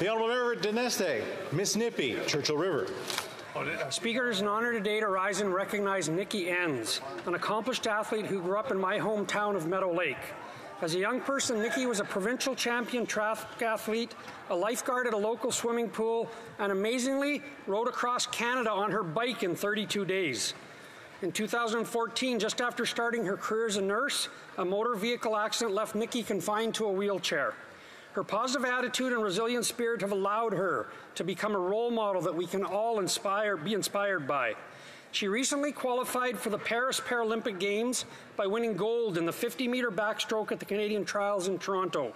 The Honourable Member for Dineste, Miss Nippy, Churchill River. Speaker, it is an honor today to rise and recognize Nikki Enns, an accomplished athlete who grew up in my hometown of Meadow Lake. As a young person, Nikki was a provincial champion track athlete, a lifeguard at a local swimming pool, and amazingly rode across Canada on her bike in 32 days. In 2014, just after starting her career as a nurse, a motor vehicle accident left Nikki confined to a wheelchair. Her positive attitude and resilient spirit have allowed her to become a role model that we can all be inspired by. She recently qualified for the Paris Paralympic Games by winning gold in the 50-meter backstroke at the Canadian Trials in Toronto.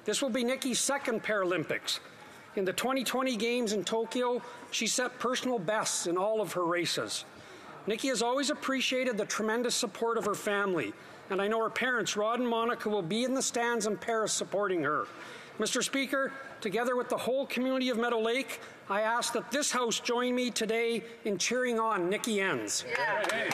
This will be Nikki's second Paralympics. In the 2020 Games in Tokyo, she set personal bests in all of her races. Nikki has always appreciated the tremendous support of her family, and I know her parents, Rod and Monica, will be in the stands in Paris supporting her. Mr. Speaker, together with the whole community of Meadow Lake, I ask that this House join me today in cheering on Nikki Enns. Yeah.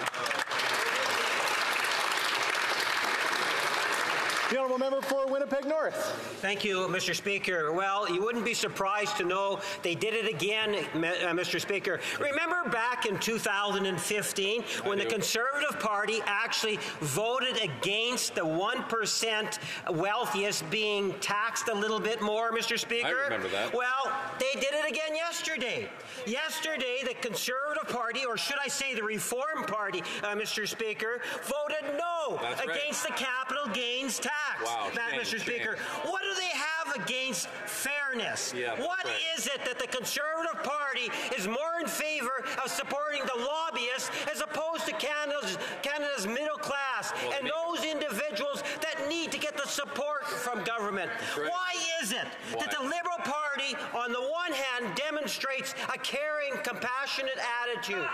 The Honourable Member for Winnipeg North. Thank you, Mr. Speaker. Well, you wouldn't be surprised to know they did it again, Mr. Speaker. Remember back in 2015 when the Conservative Party actually voted against the 1% wealthiest being taxed a little bit more, Mr. Speaker? I remember that. Well, they did it again yesterday. Yesterday, the Conservative Party, or should I say the Reform Party, Mr. Speaker, voted no against the capital gains tax. Wow, Mr. Speaker, what do they have against fairness? What is it that the Conservative Party is more in favor of supporting the lobbyists as opposed to Canada's middle class and those individuals that need to get the support from government? Why is it that the Liberal Party, on the one hand, demonstrates a caring, compassionate attitude,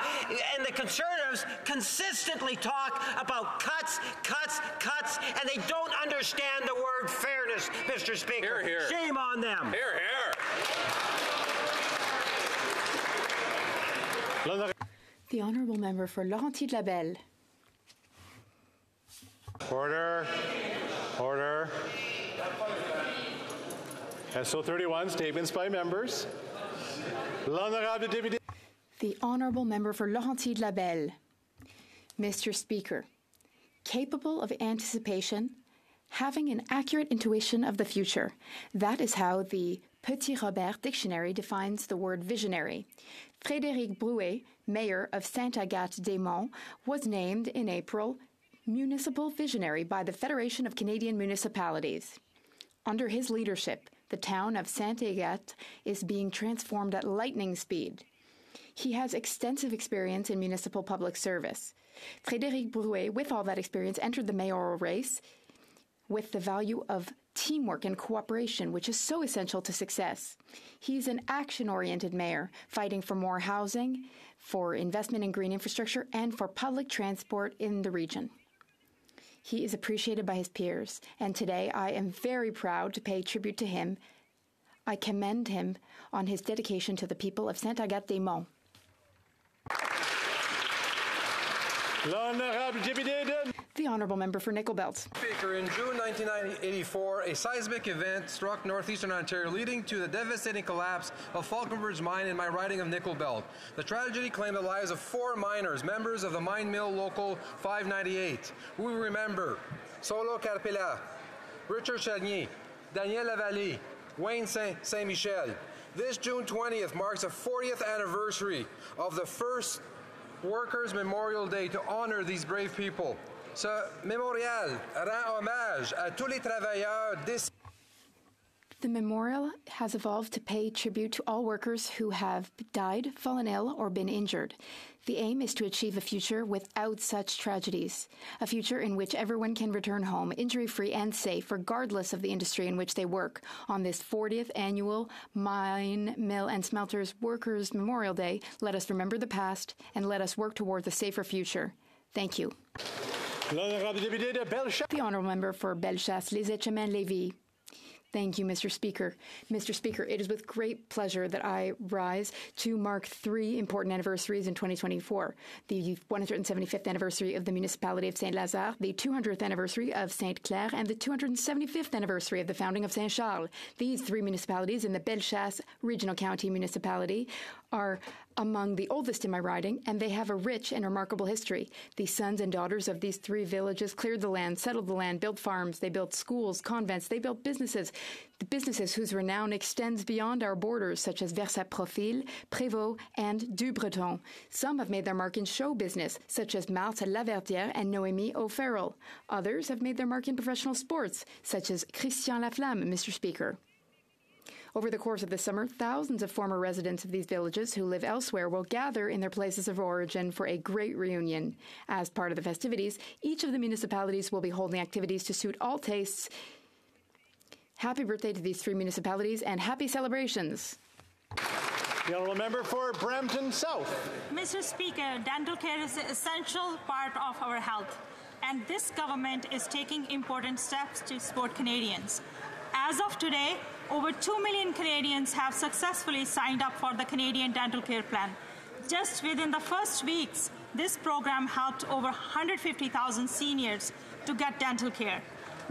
and the Conservatives consistently talk about cuts, and they don't understand the word fairness, Mr. Speaker? Hear, hear. Shame on them. Hear, hear. The Honourable Member for Laurentides-Labelle. Order. Order. SO 31, statements by members. L'Honorable Député. The Honourable Member for Laurentides-Labelle. Mr. Speaker, capable of anticipation, having an accurate intuition of the future. That is how the Petit Robert Dictionary defines the word visionary. Frédéric Brouet, Mayor of Sainte-Agathe-des-Monts, was named in April Municipal Visionary by the Federation of Canadian Municipalities. Under his leadership, the town of Sainte-Agathe is being transformed at lightning speed. He has extensive experience in municipal public service. Frédéric Brouet, with all that experience, entered the mayoral race with the value of teamwork and cooperation, which is so essential to success. He's an action-oriented mayor, fighting for more housing, for investment in green infrastructure, and for public transport in the region. He is appreciated by his peers, and today I am very proud to pay tribute to him. I commend him on his dedication to the people of Sainte-Agathe-des-Monts. The Honourable Member for Nickel Belt. Speaker, in June 1984, a seismic event struck northeastern Ontario, leading to the devastating collapse of Falconbridge Mine in my riding of Nickel Belt. The tragedy claimed the lives of 4 miners, members of the mine mill Local 598. We remember Solo Carpella, Richard Chagny, Daniel Lavallée, Wayne Saint-Michel. This June 20th marks the 40th anniversary of the first Workers' Memorial Day to honor these brave people. Ce mémorial rend hommage à tous les travailleurs décédés. The memorial has evolved to pay tribute to all workers who have died, fallen ill, or been injured. The aim is to achieve a future without such tragedies, a future in which everyone can return home injury-free and safe, regardless of the industry in which they work. On this 40th annual Mine, Mill and Smelters Workers' Memorial Day, let us remember the past and let us work towards a safer future. Thank you. The Honourable Member for Bellechasse, Les Etchemins, Lévis. Thank you, Mr. Speaker. Mr. Speaker, it is with great pleasure that I rise to mark 3 important anniversaries in 2024. The 175th anniversary of the municipality of Saint-Lazare, the 200th anniversary of Sainte-Claire, and the 275th anniversary of the founding of Saint-Charles. These 3 municipalities in the Bellechasse Regional County Municipality are among the oldest in my riding, and they have a rich and remarkable history. The sons and daughters of these 3 villages cleared the land, settled the land, built farms, they built schools, convents, they built businesses. The businesses whose renown extends beyond our borders, such as Versat-Profil, Prévost, and Du Breton. Some have made their mark in show business, such as Marthe Laverdière and Noémie O'Farrell. Others have made their mark in professional sports, such as Christian Laflamme, Mr. Speaker. Over the course of the summer, thousands of former residents of these villages who live elsewhere will gather in their places of origin for a great reunion. As part of the festivities, each of the municipalities will be holding activities to suit all tastes. Happy birthday to these 3 municipalities and happy celebrations. The Honourable Member for Brampton South. Mr. Speaker, dental care is an essential part of our health, and this government is taking important steps to support Canadians. As of today, over 2 million Canadians have successfully signed up for the Canadian Dental Care Plan. Just within the first weeks, this program helped over 150,000 seniors to get dental care.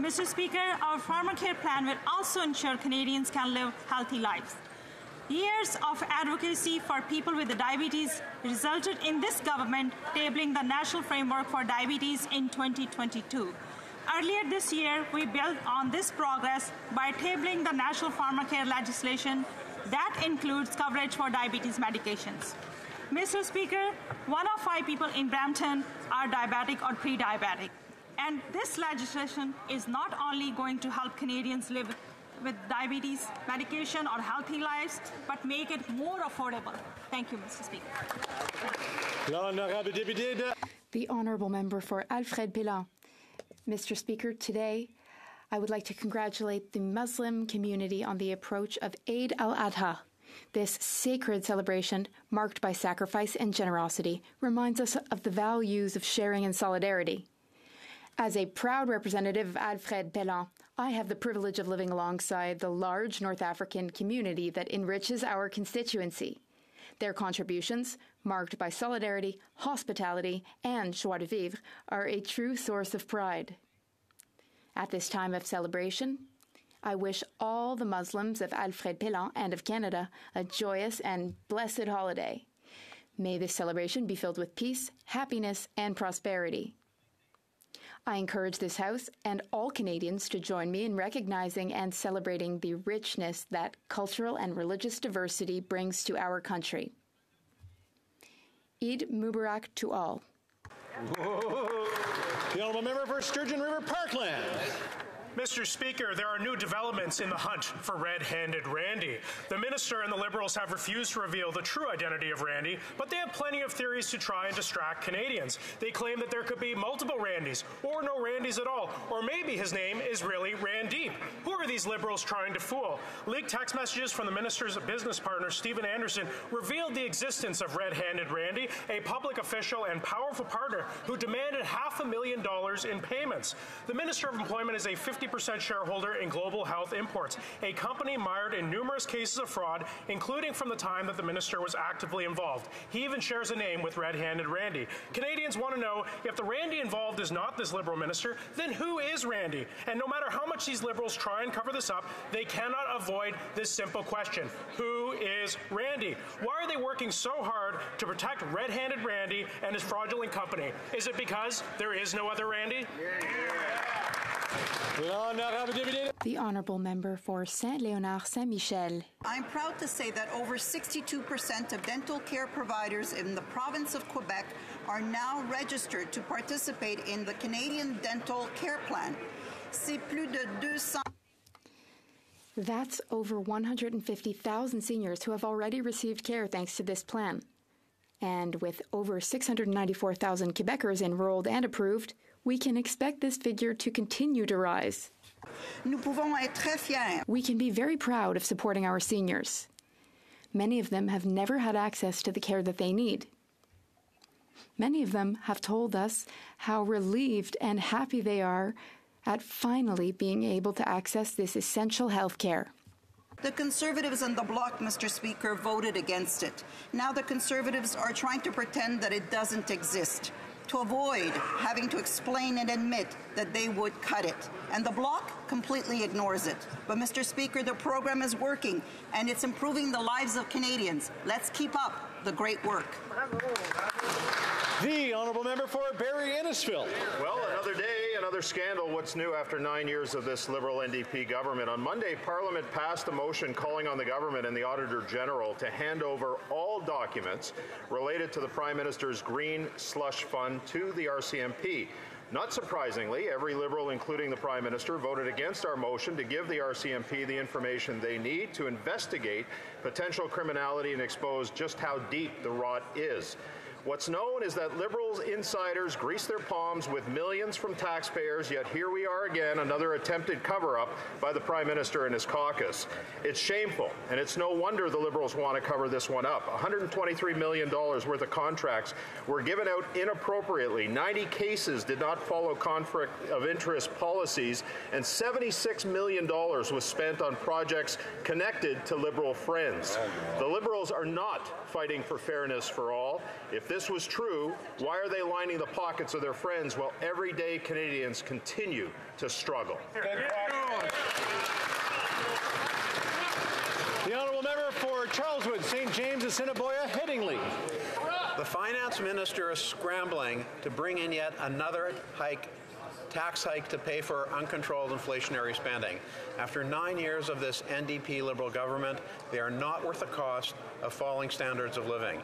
Mr. Speaker, our pharmacare plan will also ensure Canadians can live healthy lives. Years of advocacy for people with diabetes resulted in this government tabling the National Framework for Diabetes in 2022. Earlier this year, we built on this progress by tabling the national pharmacare legislation that includes coverage for diabetes medications. Mr. Speaker, 1 of 5 people in Brampton are diabetic or pre-diabetic. And this legislation is not only going to help Canadians live with diabetes medication or healthy lives, but make it more affordable. Thank you, Mr. Speaker. The Honourable Member for Alfred Pellan. Mr. Speaker, today I would like to congratulate the Muslim community on the approach of Eid al-Adha. This sacred celebration, marked by sacrifice and generosity, reminds us of the values of sharing and solidarity. As a proud representative of Alfred Pellan, I have the privilege of living alongside the large North African community that enriches our constituency. Their contributions, marked by solidarity, hospitality, and joie de vivre, are a true source of pride. At this time of celebration, I wish all the Muslims of Alfred Pellan and of Canada a joyous and blessed holiday. May this celebration be filled with peace, happiness, and prosperity. I encourage this House and all Canadians to join me in recognizing and celebrating the richness that cultural and religious diversity brings to our country. Eid Mubarak to all. The Honourable Member for Sturgeon River Parkland. Mr. Speaker, there are new developments in the hunt for red-handed Randy. The Minister and the Liberals have refused to reveal the true identity of Randy, but they have plenty of theories to try and distract Canadians. They claim that there could be multiple Randys, or no Randys at all, or maybe his name is really Randeep. Who are these Liberals trying to fool? Leaked text messages from the Minister's business partner, Stephen Anderson, revealed the existence of red-handed Randy, a public official and powerful partner who demanded $500,000 in payments. The Minister of Employment is a 50% shareholder in Global Health Imports, a company mired in numerous cases of fraud, including from the time that the minister was actively involved. He even shares a name with red-handed Randy. Canadians want to know, if the Randy involved is not this Liberal minister, then who is Randy? And no matter how much these Liberals try and cover this up, they cannot avoid this simple question. Who is Randy? Why are they working so hard to protect red-handed Randy and his fraudulent company? Is it because there is no other Randy? The Honourable Member for Saint-Léonard-Saint-Michel. I'm proud to say that over 62% of dental care providers in the province of Quebec are now registered to participate in the Canadian Dental Care Plan. C'est plus de 200. That's over 150,000 seniors who have already received care thanks to this plan. And with over 694,000 Quebecers enrolled and approved, we can expect this figure to continue to rise. Nous pouvons être très fiers. We can be very proud of supporting our seniors. Many of them have never had access to the care that they need. Many of them have told us how relieved and happy they are at finally being able to access this essential health care. The Conservatives and the Bloc, Mr. Speaker, voted against it. Now the Conservatives are trying to pretend that it doesn't exist, to avoid having to explain and admit that they would cut it. And the Bloc completely ignores it. But, Mr. Speaker, the program is working, and it's improving the lives of Canadians. Let's keep up the great work. The Honourable Member for Barrie-Innisfil. Well, another day, another scandal. What's new after 9 years of this Liberal NDP government? On Monday, Parliament passed a motion calling on the government and the Auditor General to hand over all documents related to the Prime Minister's Green Slush Fund to the RCMP. Not surprisingly, every Liberal, including the Prime Minister, voted against our motion to give the RCMP the information they need to investigate potential criminality and expose just how deep the rot is. What's known is that Liberals insiders grease their palms with millions from taxpayers, yet here we are again, another attempted cover-up by the Prime Minister and his caucus. It's shameful, and it's no wonder the Liberals want to cover this one up. $123 million worth of contracts were given out inappropriately. 90 cases did not follow conflict of interest policies, and $76 million was spent on projects connected to Liberal friends. The Liberals are not fighting for fairness for all. If this was true, why are they lining the pockets of their friends while everyday Canadians continue to struggle? The Honourable Member for Charleswood, St. James, Assiniboia, Headingley. The Finance Minister is scrambling to bring in yet another tax hike to pay for uncontrolled inflationary spending. After 9 years of this NDP Liberal government, they are not worth the cost of falling standards of living.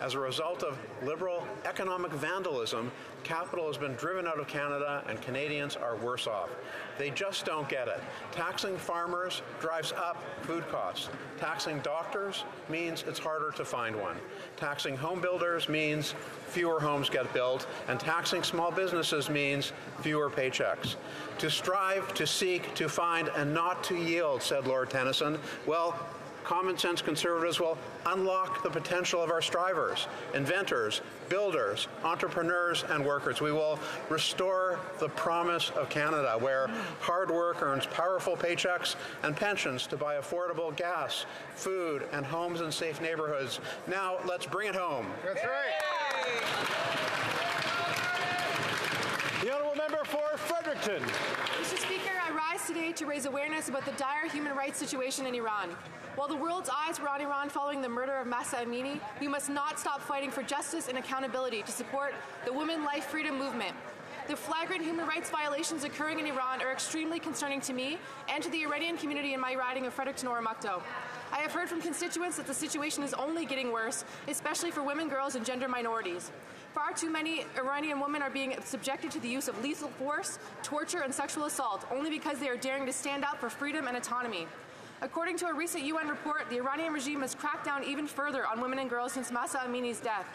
As a result of Liberal economic vandalism, capital has been driven out of Canada and Canadians are worse off. They just don't get it. Taxing farmers drives up food costs. Taxing doctors means it's harder to find one. Taxing home builders means fewer homes get built, and taxing small businesses means fewer paychecks. To strive, to seek, to find, and not to yield, said Lord Tennyson. Well, common sense Conservatives will unlock the potential of our strivers, inventors, builders, entrepreneurs, and workers. We will restore the promise of Canada, where hard work earns powerful paychecks and pensions to buy affordable gas, food, and homes in safe neighborhoods. Now, let's bring it home. That's right. The Honourable Member for Fredericton. Mr. Speaker, I rise today to raise awareness about the dire human rights situation in Iran. While the world's eyes were on Iran following the murder of Mahsa Amini, we must not stop fighting for justice and accountability to support the Women Life Freedom movement. The flagrant human rights violations occurring in Iran are extremely concerning to me and to the Iranian community in my riding of Fredericton-Oromocto. I have heard from constituents that the situation is only getting worse, especially for women, girls, and gender minorities. Far too many Iranian women are being subjected to the use of lethal force, torture, and sexual assault only because they are daring to stand up for freedom and autonomy. According to a recent UN report, the Iranian regime has cracked down even further on women and girls since Mahsa Amini's death.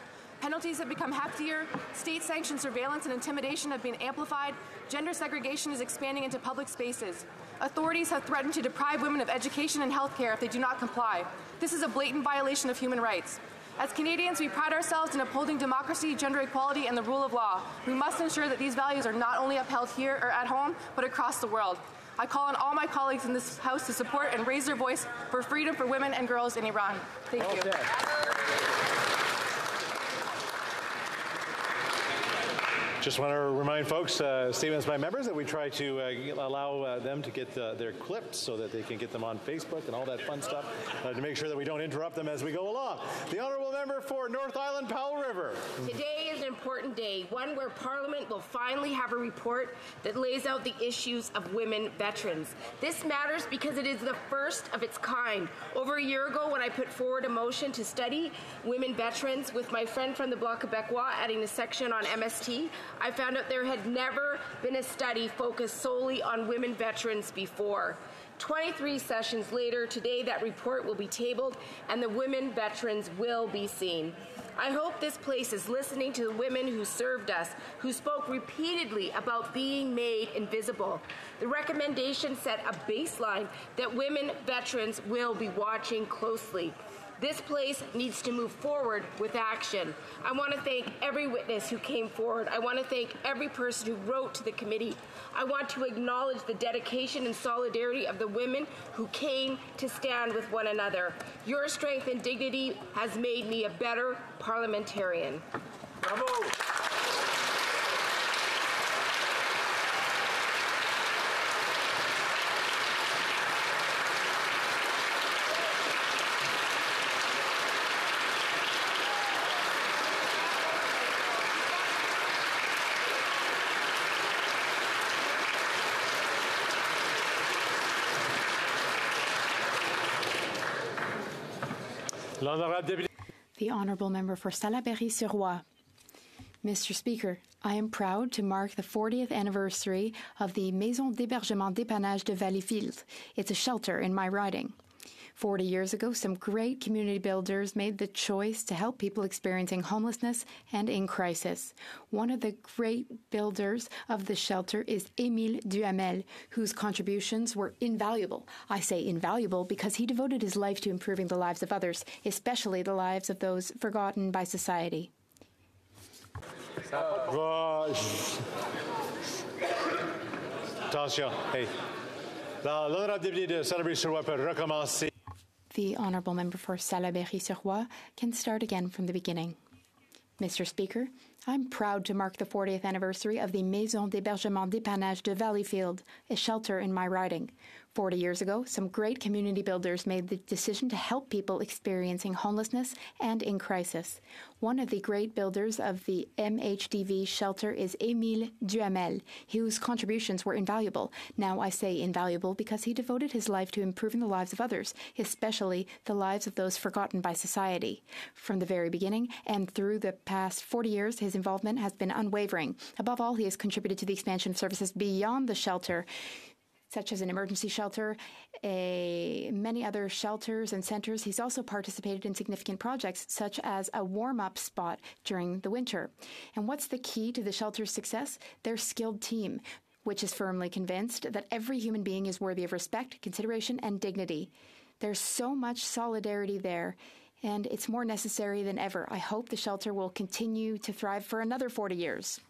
Penalties have become heftier, state-sanctioned surveillance and intimidation have been amplified, gender segregation is expanding into public spaces. Authorities have threatened to deprive women of education and health care if they do not comply. This is a blatant violation of human rights. As Canadians, we pride ourselves in upholding democracy, gender equality, and the rule of law. We must ensure that these values are not only upheld here or at home, but across the world. I call on all my colleagues in this House to support and raise their voice for freedom for women and girls in Iran. Thank you. Just want to remind folks, statements by members, that we try to allow them to get their clips so that they can get them on Facebook and all that fun stuff to make sure that we don't interrupt them as we go along. The Honourable Member for North Island, Powell River. Today is an important day, one where Parliament will finally have a report that lays out the issues of women veterans. This matters because it is the first of its kind. Over a year ago, when I put forward a motion to study women veterans with my friend from the Bloc Québécois adding a section on MST, I found out there had never been a study focused solely on women veterans before. 23 sessions later, today that report will be tabled and the women veterans will be seen. I hope this place is listening to the women who served us, who spoke repeatedly about being made invisible. The recommendation set a baseline that women veterans will be watching closely. This place needs to move forward with action. I want to thank every witness who came forward. I want to thank every person who wrote to the committee. I want to acknowledge the dedication and solidarity of the women who came to stand with one another. Your strength and dignity has made me a better parliamentarian. Bravo! The Honourable Member for Salaberry-sur-Roi. Mr. Speaker, I am proud to mark the 40th anniversary of the Maison d'Hébergement d'Épannage de Valleyfield. It's a shelter in my riding. 40 years ago, some great community builders made the choice to help people experiencing homelessness and in crisis. One of the great builders of the shelter is Émile Duhamel, whose contributions were invaluable. I say invaluable because he devoted his life to improving the lives of others, especially the lives of those forgotten by society. Attention, hey. L'honorable député de Salaberry-sur-Roi peut recommencer. The Honourable Member for Salaberry-sur-Roi can start again from the beginning. Mr. Speaker, I'm proud to mark the 40th anniversary of the Maison d'Hébergement d'Épannage de Valleyfield, a shelter in my riding. 40 years ago, some great community builders made the decision to help people experiencing homelessness and in crisis. One of the great builders of the MHDV shelter is Émile Duhamel, whose contributions were invaluable. Now I say invaluable because he devoted his life to improving the lives of others, especially the lives of those forgotten by society. From the very beginning and through the past 40 years, his involvement has been unwavering. Above all, he has contributed to the expansion of services beyond the shelter, such as an emergency shelter, many other shelters and centres. He's also participated in significant projects, such as a warm-up spot during the winter. And what's the key to the shelter's success? Their skilled team, which is firmly convinced that every human being is worthy of respect, consideration, and dignity. There's so much solidarity there, and it's more necessary than ever. I hope the shelter will continue to thrive for another 40 years.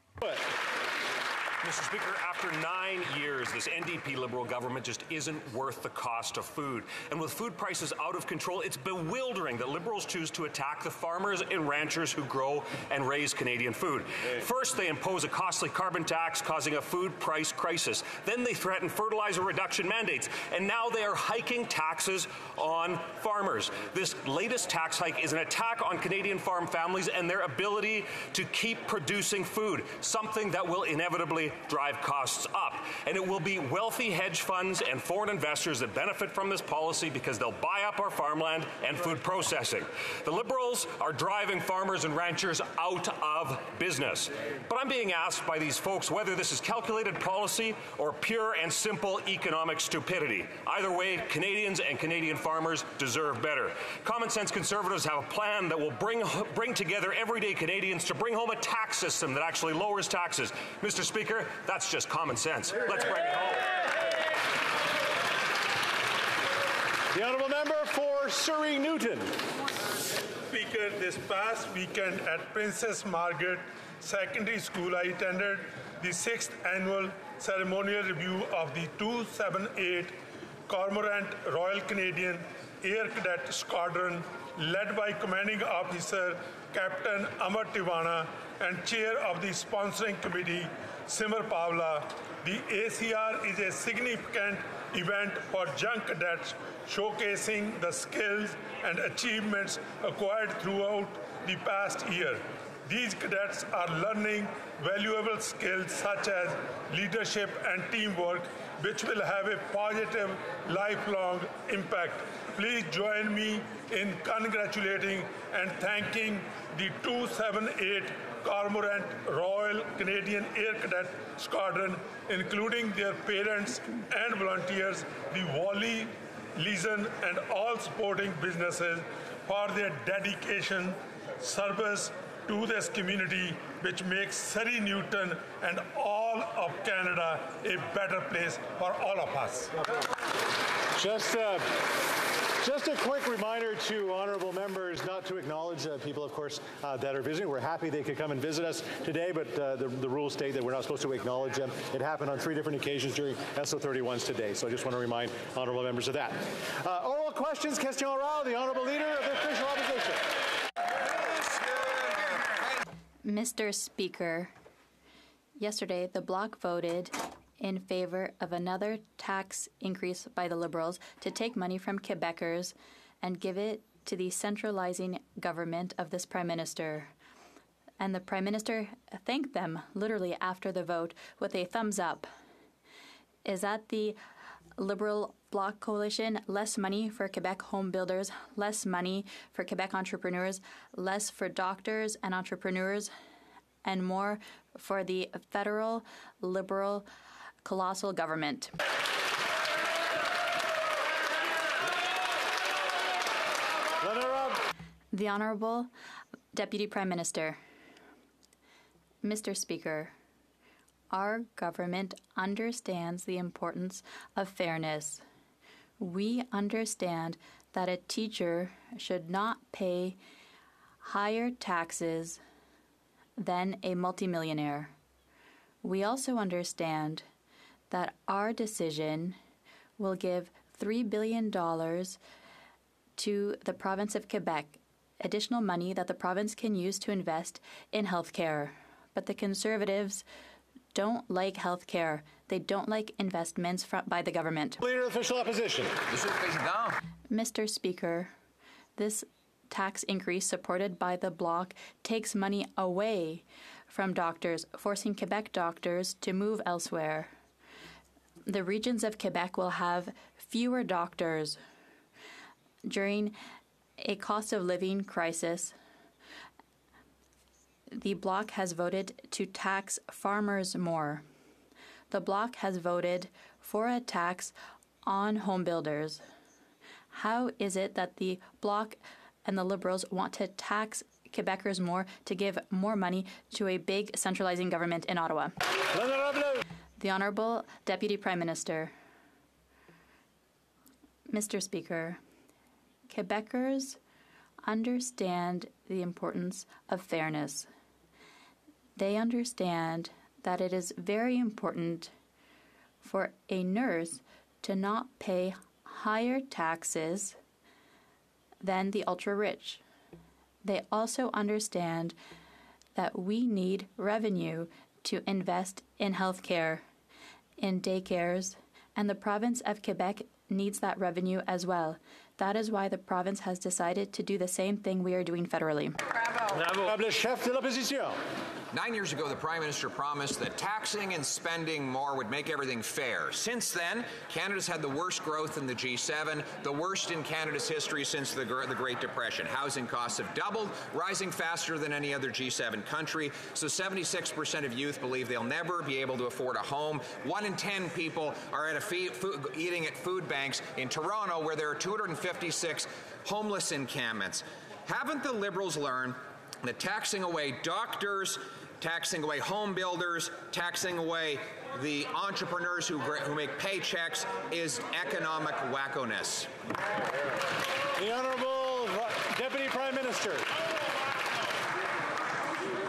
Mr. Speaker, after 9 years, this NDP Liberal government just isn't worth the cost of food. And with food prices out of control, it's bewildering that Liberals choose to attack the farmers and ranchers who grow and raise Canadian food. First, they impose a costly carbon tax, causing a food price crisis. Then they threaten fertilizer reduction mandates. And now they are hiking taxes on farmers. This latest tax hike is an attack on Canadian farm families and their ability to keep producing food, something that will inevitably drive costs up. And it will be wealthy hedge funds and foreign investors that benefit from this policy because they'll buy up our farmland and food processing. The Liberals are driving farmers and ranchers out of business. But I'm being asked by these folks whether this is calculated policy or pure and simple economic stupidity. Either way, Canadians and Canadian farmers deserve better. Common sense Conservatives have a plan that will bring together everyday Canadians to bring home a tax system that actually lowers taxes. Mr. Speaker, that's just common sense. Let's bring it home. The Honourable Member for Surrey Newton. Speaker, this past weekend at Princess Margaret Secondary School, I attended the 6th annual ceremonial review of the 278 Cormorant Royal Canadian Air Cadet Squadron, led by Commanding Officer Captain Amar Tiwana and Chair of the Sponsoring Committee, Simar Pavla. The ACR is a significant event for young cadets, showcasing the skills and achievements acquired throughout the past year. These cadets are learning valuable skills such as leadership and teamwork, which will have a positive, lifelong impact. Please join me in congratulating and thanking the 278 Cormorant Royal Canadian Air Cadet Squadron, including their parents and volunteers, the Wally, Leeson, and all sporting businesses for their dedication, service to this community, which makes Surrey Newton and all of Canada a better place for all of us. Just Just a quick reminder to honourable members not to acknowledge people, of course, that are visiting. We're happy they could come and visit us today, but the rules state that we're not supposed to acknowledge them. It happened on 3 different occasions during SO31s today, so I just want to remind honourable members of that. Oral questions, question orale, the honourable leader of the official opposition. Mr. Speaker, yesterday the Bloc voted in favor of another tax increase by the Liberals to take money from Quebecers and give it to the centralizing government of this Prime Minister. And the Prime Minister thanked them literally after the vote with a thumbs up. Is that the Liberal Bloc coalition? Less money for Quebec home builders, less money for Quebec entrepreneurs, less for doctors and entrepreneurs, and more for the federal Liberal colossal government. The Honourable Deputy Prime Minister. Mr. Speaker, our government understands the importance of fairness. We understand that a teacher should not pay higher taxes than a multimillionaire. We also understand that our decision will give $3 billion to the province of Quebec, additional money that the province can use to invest in health care. But the Conservatives don't like health care. They don't like investments by the government. Leader of the official opposition. Mr. Speaker, this tax increase supported by the Bloc takes money away from doctors, forcing Quebec doctors to move elsewhere. The regions of Quebec will have fewer doctors during a cost of living crisis. The Bloc has voted to tax farmers more. The Bloc has voted for a tax on home builders. How is it that the Bloc and the Liberals want to tax Quebecers more to give more money to a big centralizing government in Ottawa? The Honourable Deputy Prime Minister. Mr. Speaker, Quebecers understand the importance of fairness. They understand that it is very important for a nurse to not pay higher taxes than the ultra-rich. They also understand that we need revenue to invest in health care, in daycares, and the province of Quebec needs that revenue as well. That is why the province has decided to do the same thing we are doing federally. Bravo. Chef de l'opposition. 9 years ago, the Prime Minister promised that taxing and spending more would make everything fair. Since then, Canada's had the worst growth in the G7, the worst in Canada's history since the Great Depression. Housing costs have doubled, rising faster than any other G7 country. So 76% of youth believe they'll never be able to afford a home. 1 in 10 people are at eating at food banks in Toronto, where there are 256 homeless encampments. Haven't the Liberals learned that taxing away doctors, taxing away home builders, taxing away the entrepreneurs who make paychecks is economic wackoness? The Honourable Deputy Prime Minister.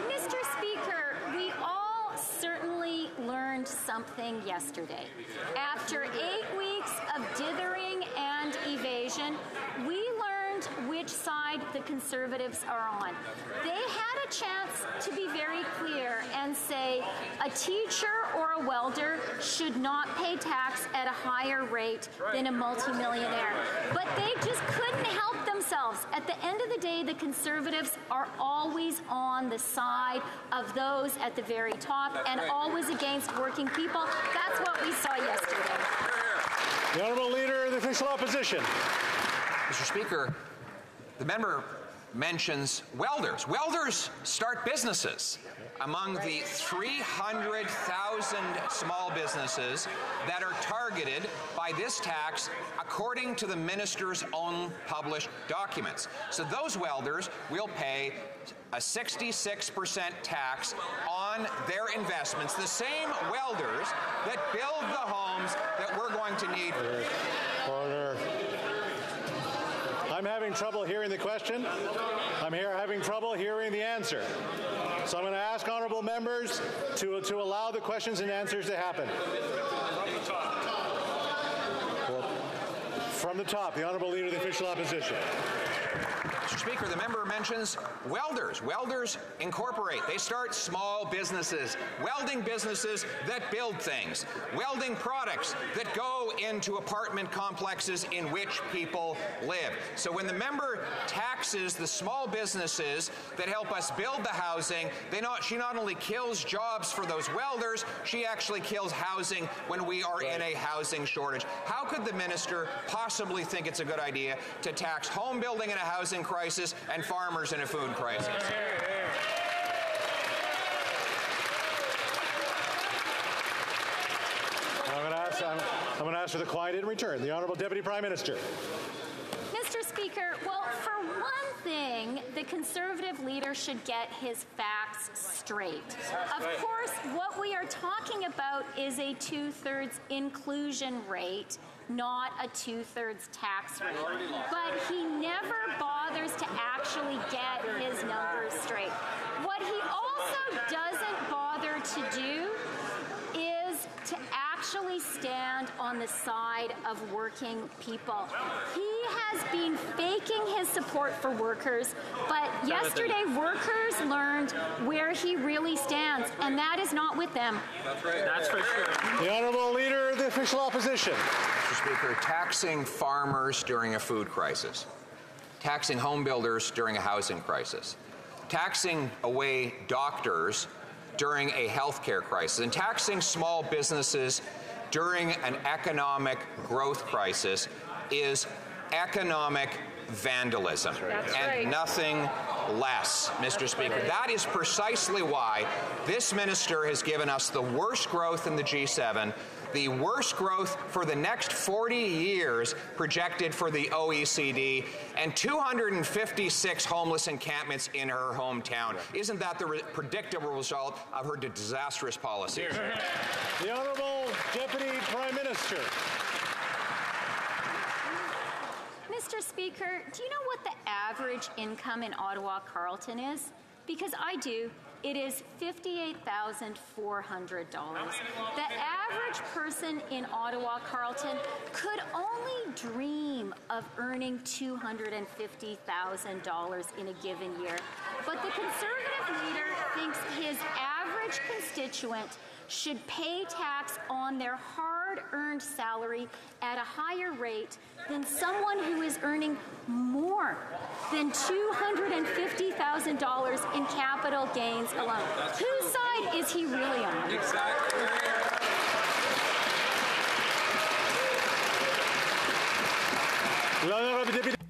Mr. Speaker, we all certainly learned something yesterday. After 8 weeks of dithering and evasion, we learned which side the Conservatives are on. They had a chance to be very clear and say a teacher or a welder should not pay tax at a higher rate than a multimillionaire. But they just couldn't help themselves. At the end of the day, the Conservatives are always on the side of those at the very top and always against working people. That's what we saw yesterday. The Honourable Leader of the official opposition. Mr. Speaker, the member mentions welders. Welders start businesses. Among the 300,000 small businesses that are targeted by this tax, according to the minister's own published documents. So those welders will pay a 66% tax on their investments, the same welders that build the homes that we're going to need. Order. having trouble hearing the question. I'm here having trouble hearing the answer. So I'm going to ask honourable members to allow the questions and answers to happen. From the top, the Honourable Leader of the Official Opposition. Mr. Speaker, the member mentions welders. Welders incorporate. They start small businesses, welding businesses that build things, welding products that go into apartment complexes in which people live. So when the member taxes the small businesses that help us build the housing, she not only kills jobs for those welders, she actually kills housing when we are in a housing shortage. How could the minister possibly think it's a good idea to tax home building in a housing crisis and farmers in a food crisis? I'm going to ask for the quiet in return. The Honourable Deputy Prime Minister. Mr. Speaker, well, for one thing, the Conservative leader should get his facts straight. Of course, what we are talking about is a 2/3 inclusion rate, not a 2/3 tax rate. But he never bothers to actually get his numbers straight. What he also doesn't bother to do is to actually stand on the side of working people. He has been faking his support for workers, but yesterday workers learned where he really stands, and that is not with them. That's right. That's for sure. The Honourable Leader of the Official Opposition. Mr. Speaker, taxing farmers during a food crisis, taxing home builders during a housing crisis, taxing away doctors during a healthcare crisis, and taxing small businesses during an economic growth crisis is economic vandalism. That's and right. Nothing less, Mr. Speaker. That is precisely why this minister has given us the worst growth in the G7, the worst growth for the next 40 years projected for the OECD, and 256 homeless encampments in her hometown. Isn't that the predictable result of her disastrous policies? The Honourable Deputy Prime Minister. Mr. Speaker, do you know what the average income in Ottawa Carleton is? Because I do. It is $58,400. The average person in Ottawa Carleton could only dream of earning $250,000 in a given year. But the Conservative leader thinks his average constituent should pay tax on their hard-earned salary at a higher rate than someone who is earning more than $250,000 in capital gains alone. Whose side is he really on? Exactly.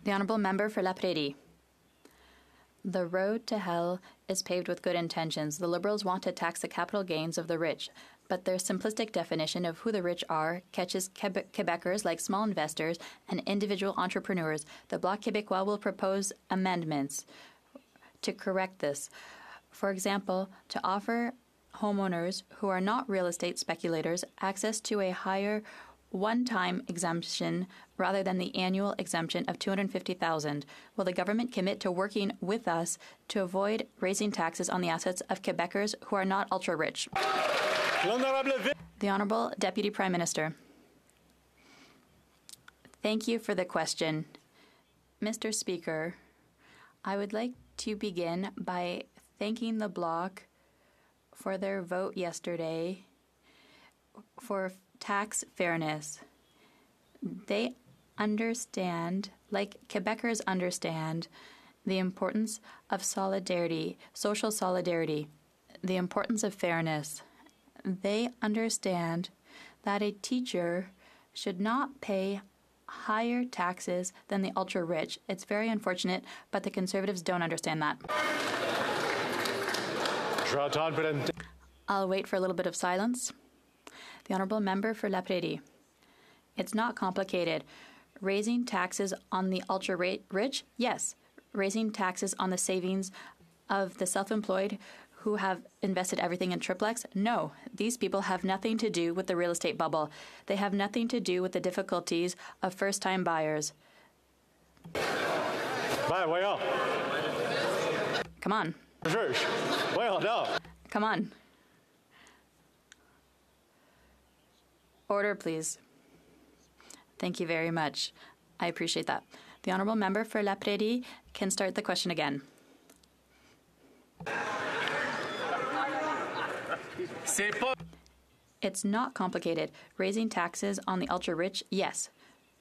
The Honourable Member for La Prairie. The road to hell is paved with good intentions. The Liberals want to tax the capital gains of the rich, but their simplistic definition of who the rich are catches Quebecers like small investors and individual entrepreneurs. The Bloc Québécois will propose amendments to correct this. For example, to offer homeowners who are not real estate speculators access to a higher one-time exemption rather than the annual exemption of $250,000. Will the government commit to working with us to avoid raising taxes on the assets of Quebecers who are not ultra-rich? The Honourable Deputy Prime Minister. Thank you for the question. Mr. Speaker, I would like to begin by thanking the Bloc for their vote yesterday for tax fairness. They understand, like Quebecers understand, the importance of solidarity, social solidarity, the importance of fairness. They understand that a teacher should not pay higher taxes than the ultra-rich. It's very unfortunate, but the Conservatives don't understand that. I'll wait for a little bit of silence. The Honourable Member for La Prairie. It's not complicated. Raising taxes on the ultra-rich? Yes. Raising taxes on the savings of the self-employed who have invested everything in triplex? No. These people have nothing to do with the real estate bubble. They have nothing to do with the difficulties of first-time buyers. Voyons. Come on. Voyons, no. Come on. Order, please. Thank you very much. I appreciate that. The Honourable Member for La Prairie can start the question again. It's not complicated. Raising taxes on the ultra-rich, yes.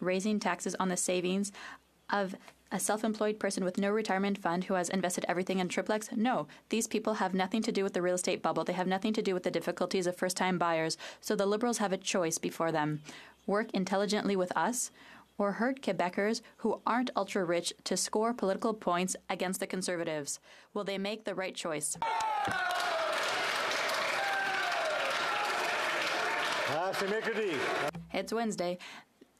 Raising taxes on the savings of a self-employed person with no retirement fund who has invested everything in triplex? No. These people have nothing to do with the real estate bubble. They have nothing to do with the difficulties of first-time buyers. So the Liberals have a choice before them. Work intelligently with us or hurt Quebecers who aren't ultra-rich to score political points against the Conservatives. Will they make the right choice? It's Wednesday.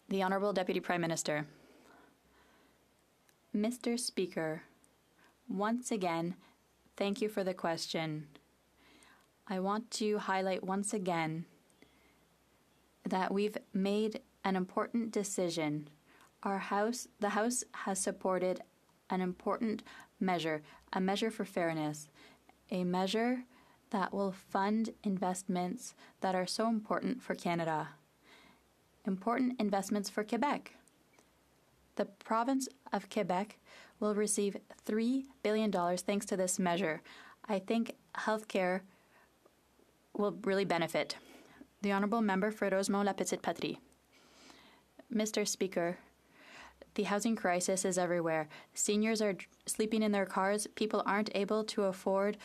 The Honourable Deputy Prime Minister. Mr. Speaker, once again, thank you for the question. I want to highlight once again that we've made an important decision. The House has supported an important measure, a measure for fairness, a measure that will fund investments that are so important for Canada, important investments for Quebec. The province of Quebec will receive $3 billion thanks to this measure. I think healthcare will really benefit. The Honourable Member for Rosemont-La Petite Patrie. Mr. Speaker, the housing crisis is everywhere. Seniors are sleeping in their cars. People aren't able to afford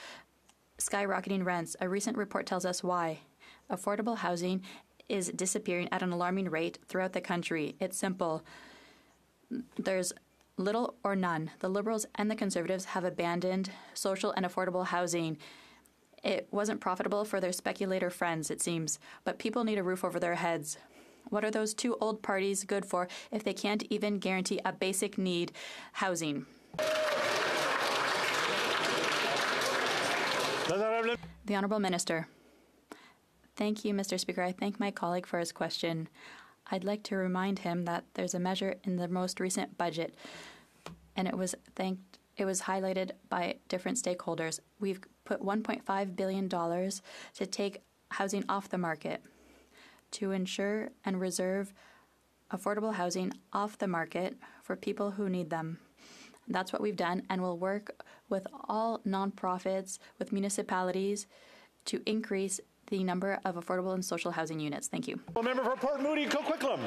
skyrocketing rents. A recent report tells us why. Affordable housing is disappearing at an alarming rate throughout the country. It's simple. There's little or none. The Liberals and the Conservatives have abandoned social and affordable housing. It wasn't profitable for their speculator friends, it seems, but people need a roof over their heads. What are those two old parties good for if they can't even guarantee a basic need, housing? The Honourable Minister. Thank you, Mr. Speaker. I thank my colleague for his question. I'd like to remind him that there's a measure in the most recent budget, and it was highlighted by different stakeholders. We've put $1.5 billion to take housing off the market, to ensure and reserve affordable housing off the market for people who need them. That's what we've done, and we'll work with all nonprofits, with municipalities, to increase the number of affordable and social housing units. Thank you. Member for Port Moody, Coquitlam.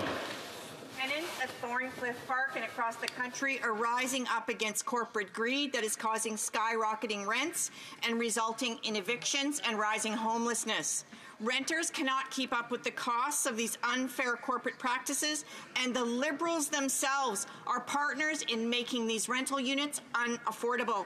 Tenants at Thorncliffe Park and across the country are rising up against corporate greed that is causing skyrocketing rents and resulting in evictions and rising homelessness. Renters cannot keep up with the costs of these unfair corporate practices, and the Liberals themselves are partners in making these rental units unaffordable.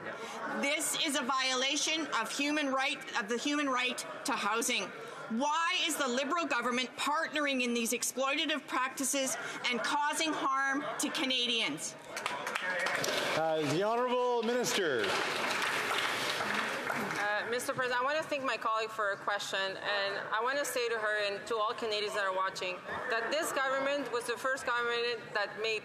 This is a violation of the human right to housing. Why is the Liberal government partnering in these exploitative practices and causing harm to Canadians? The Honourable Minister. Mr. President, I want to thank my colleague for a question, and I want to say to her and to all Canadians that are watching that this government was the first government that made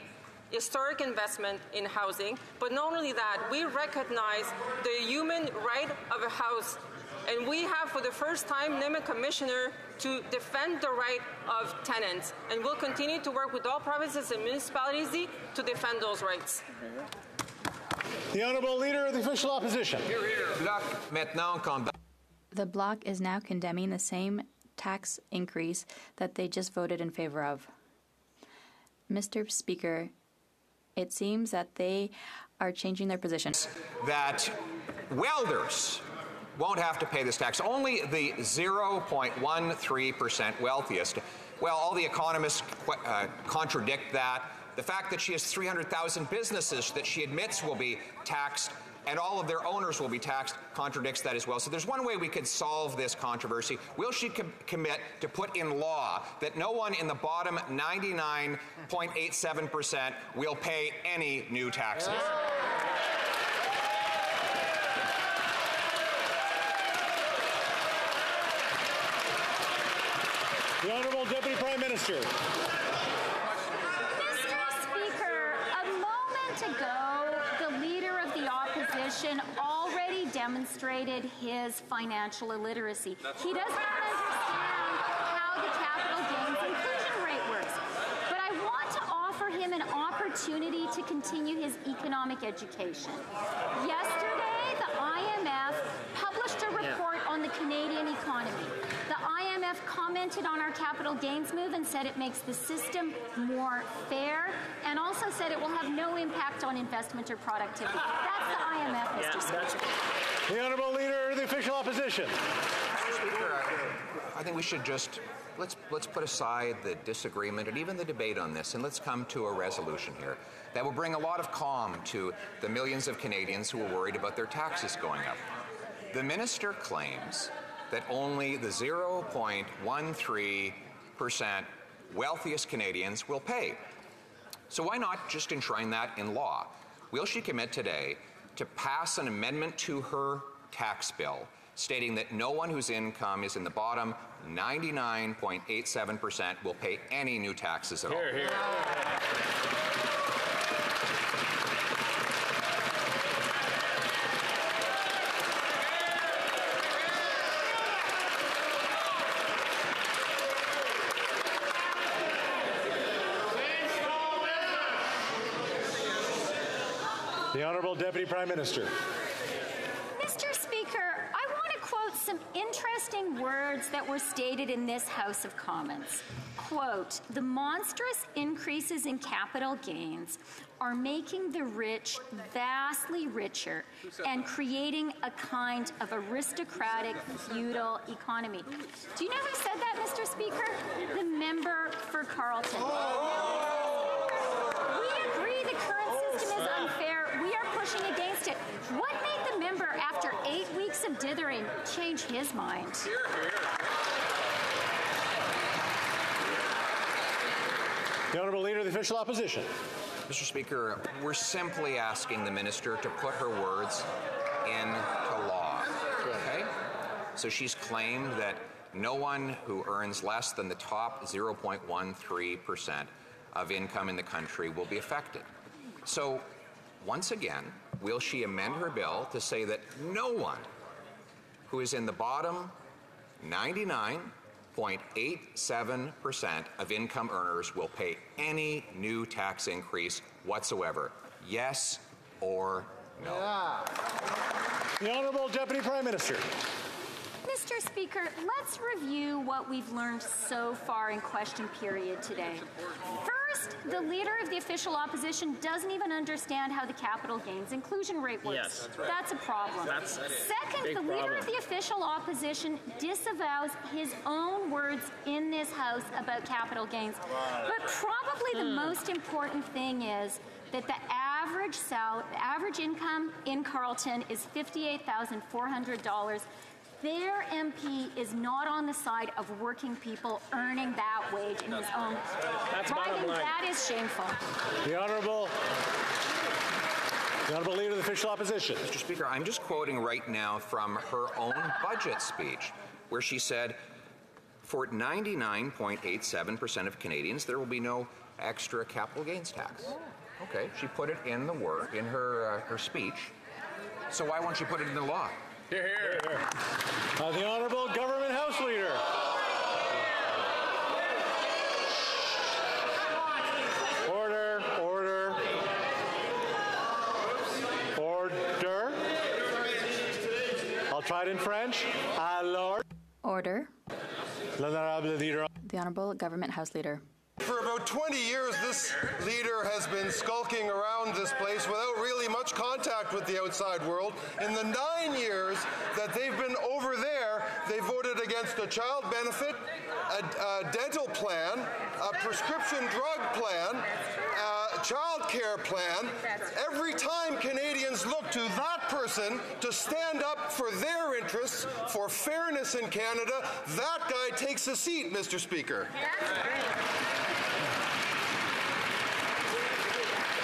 historic investment in housing. But not only that, we recognize the human right of a house, and we have for the first time named a commissioner to defend the right of tenants, and we'll continue to work with all provinces and municipalities to defend those rights. The Honourable Leader of the Official Opposition. The Bloc is now condemning the same tax increase that they just voted in favour of. Mr. Speaker, it seems that they are changing their position. That welders won't have to pay this tax. Only the 0.13% wealthiest. Well, all the economists contradict that. The fact that she has 300,000 businesses that she admits will be taxed and all of their owners will be taxed contradicts that as well. So there's one way we could solve this controversy. Will she commit to put in law that no one in the bottom 99.87% will pay any new taxes? The Honourable Deputy Prime Minister. Mr. Speaker, a moment ago, the Leader of the Opposition already demonstrated his financial illiteracy. He does not understand how the capital gains inclusion rate works. But I want to offer him an opportunity to continue his economic education. Yesterday, the IMF published a report on the Canadian economy. The IMF commented on our capital gains move and said it makes the system more fair, and also said it will have no impact on investment or productivity. That's the IMF, Mr. Speaker. The Honourable Leader of the Official Opposition. Mr. Speaker, I think we should just let's put aside the disagreement and even the debate on this, and let's come to a resolution here that will bring a lot of calm to the millions of Canadians who are worried about their taxes going up. The minister claims that only the 0.13% wealthiest Canadians will pay. So why not just enshrine that in law? Will she commit today to pass an amendment to her tax bill stating that no one whose income is in the bottom 99.87% will pay any new taxes at all? Hear, hear. The Honourable Deputy Prime Minister. Mr. Speaker, I want to quote some interesting words that were stated in this House of Commons. Quote, "The monstrous increases in capital gains are making the rich vastly richer and creating a kind of aristocratic feudal economy." Do you know who said that, Mr. Speaker? The member for Carleton. We agree the current system is unfair. We are pushing against it. What made the member, after 8 weeks of dithering, change his mind? The Honourable Leader of the Official Opposition. Mr. Speaker, we're simply asking the minister to put her words into law. Okay? So she's claimed that no one who earns less than the top 0.13% of income in the country will be affected. So, once again, will she amend her bill to say that no one who is in the bottom 99.87% of income earners will pay any new tax increase whatsoever? Yes or no? Yeah. The Honourable Deputy Prime Minister. Mr. Speaker, let's review what we've learned so far in question period today. First, the Leader of the Official Opposition doesn't even understand how the capital gains inclusion rate works. Yes, that's right. That's a problem. Second, the Leader of the Official Opposition disavows his own words in this House about capital gains. But probably the most important thing is that the average income in Carleton is $58,400. Their MP is not on the side of working people earning that wage in his own. That's bottom line. That is shameful. The Honourable Leader of the Official Opposition. Mr. Speaker, I'm just quoting right now from her own budget speech, where she said, for 99.87% of Canadians, there will be no extra capital gains tax. Okay, she put it in her speech. So why won't she put it in the law? Hear, hear. The Honourable Government House Leader. Order, order. Order. I'll try it in French. Alors. Order. L'Honourable Leader. The Honourable Government House Leader. For about 20 years, this leader has been skulking around this place without really much contact with the outside world. In the 9 years that they've been over there, they voted against a child benefit, a dental plan, a prescription drug plan, a child care plan. Every time Canadians look to that person to stand up for their interests, for fairness in Canada, that guy takes a seat, Mr. Speaker.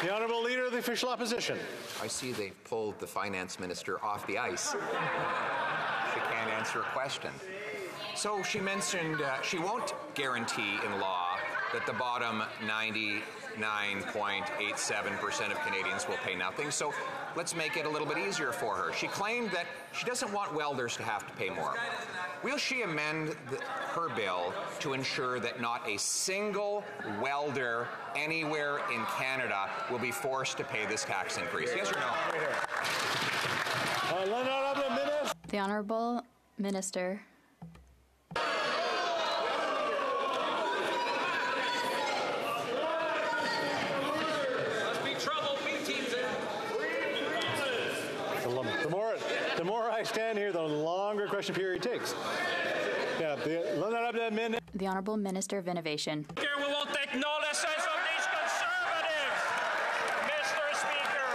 The Honourable Leader of the Official Opposition. I see they've pulled the finance minister off the ice. She can't answer a question. So she mentioned she won't guarantee in law that the bottom 99.87% of Canadians will pay nothing. So let's make it a little bit easier for her. She claimed that she doesn't want welders to have to pay more. Will she amend her bill to ensure that not a single welder anywhere in Canada will be forced to pay this tax increase? Yes or no? The Honourable Minister. The more I stand here, the longer question period takes. Yeah, The Honourable Minister of Innovation. We will take no lessons of these conservatives, Mr. Speaker.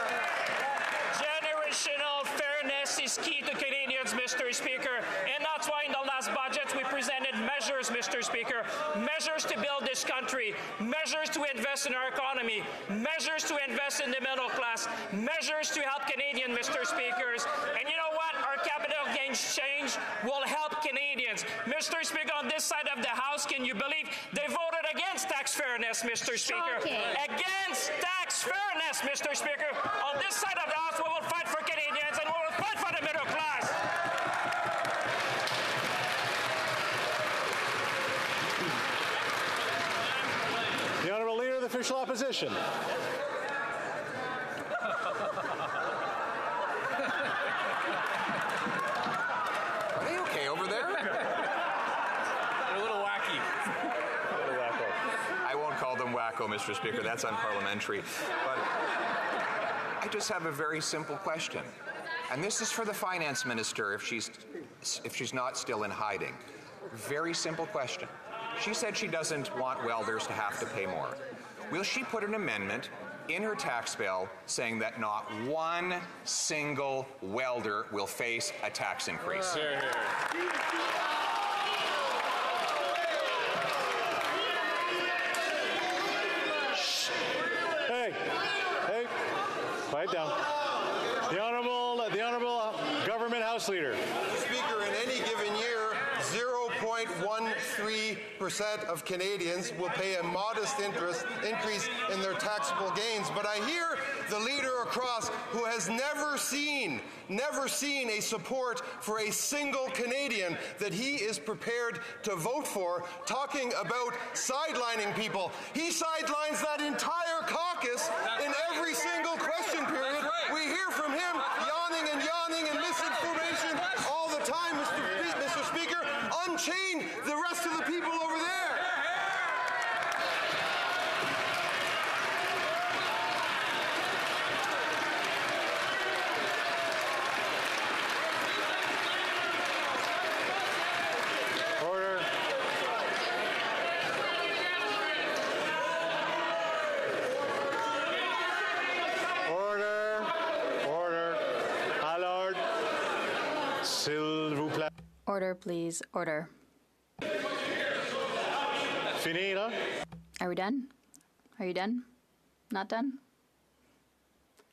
Generational fairness is key to Canadians, Mr. Speaker, and that's why in the last budget we presented measures, Mr. Speaker, measures to build this country, measures to invest in our economy, measures to invest in the middle class, measures to help Canadians, Mr. Speakers. And you know what? Our capital gains change will help Canadians. Mr. Speaker, on this side of the House, can you believe they voted against tax fairness, Mr. Speaker? Against tax fairness, Mr. Speaker. On this side of the House, we will fight for Canadians and we will fight for the middle class. The Honourable Leader of the Official Opposition. Are they okay over there? They're a little wacky. I won't call them wacko, Mr. Speaker. That's unparliamentary. But I just have a very simple question. And this is for the Finance Minister if she's not still in hiding. Very simple question. She said she doesn't want welders to have to pay more. Will she put an amendment in her tax bill saying that not one single welder will face a tax increase? Hey, quiet down. The Honourable Government House Leader. Speaker, in any given year, 0.13% of Canadians will pay a modest increase in their taxable gains. But I hear the leader across who has never seen a support for a single Canadian that he is prepared to vote for, talking about sidelining people. He sidelines that entire caucus in every single question period. We hear from him yawning and misinformation all the time, Mr. Speaker. Unchain the rest of the people over there. Order. Alors, s'il vous plaît. Order, please. Order. Fini, là? Are we done? Are you done? Not done?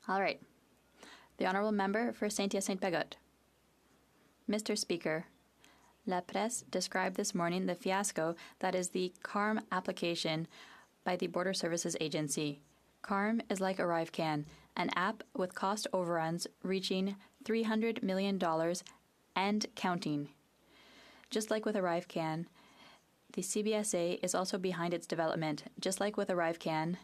All right. The Honourable Member for Saint-Hyacinthe-Bagotte. Mr. Speaker, La Presse described this morning the fiasco that is the CARM application by the Border Services Agency. CARM is like ArriveCan, an app with cost overruns reaching $300 million and counting. Just like with ArriveCan, the CBSA is also behind its development. Just like with ArriveCan,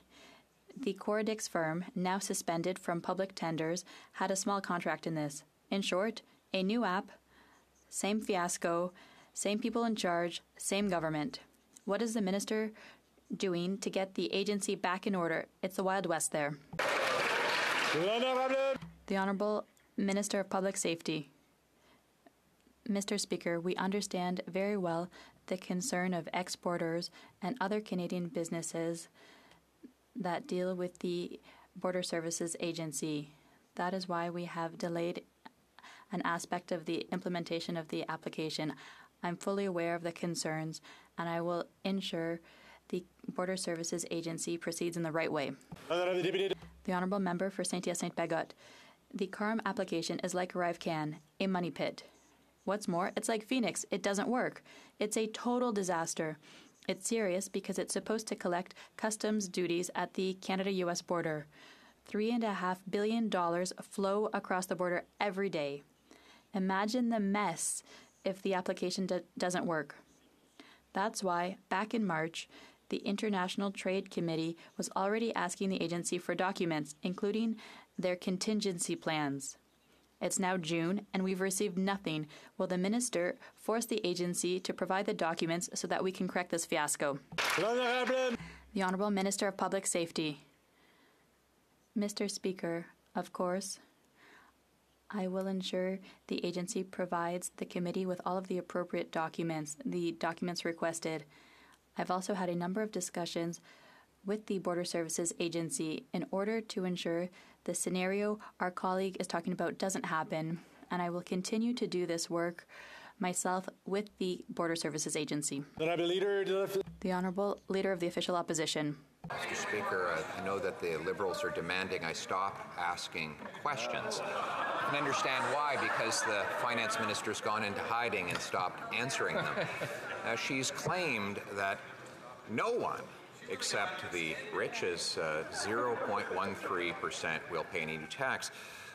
the Coradix firm, now suspended from public tenders, had a small contract in this. In short, a new app, same fiasco, same people in charge, same government. What is the minister doing to get the agency back in order? It's the Wild West there. The Honourable Minister of Public Safety. Mr. Speaker, we understand very well the concern of exporters and other Canadian businesses that deal with the Border Services Agency. That is why we have delayed an aspect of the implementation of the application. I'm fully aware of the concerns, and I will ensure the Border Services Agency proceeds in the right way. The Honourable Member for Saint-Hyacinthe-Bagotte. The CARM application is like ArriveCan, a money pit. What's more, it's like Phoenix. It doesn't work. It's a total disaster. It's serious because it's supposed to collect customs duties at the Canada-US border. $3.5 billion flow across the border every day. Imagine the mess if the application doesn't work. That's why, back in March, the International Trade Committee was already asking the agency for documents, including their contingency plans. It's now June, and we've received nothing. Will the minister force the agency to provide the documents so that we can correct this fiasco? The Honourable Minister of Public Safety. Mr. Speaker, of course, I will ensure the agency provides the committee with all of the appropriate documents, the documents requested. I've also had a number of discussions with the Border Services Agency in order to ensure the scenario our colleague is talking about doesn't happen, and I will continue to do this work myself with the Border Services Agency. The Honourable Leader of the Official Opposition. Mr. Speaker, I know that the Liberals are demanding I stop asking questions. I can understand why, because the Finance Minister's gone into hiding and stopped answering them. She's claimed that no one except the rich is 0.13% will pay any new tax.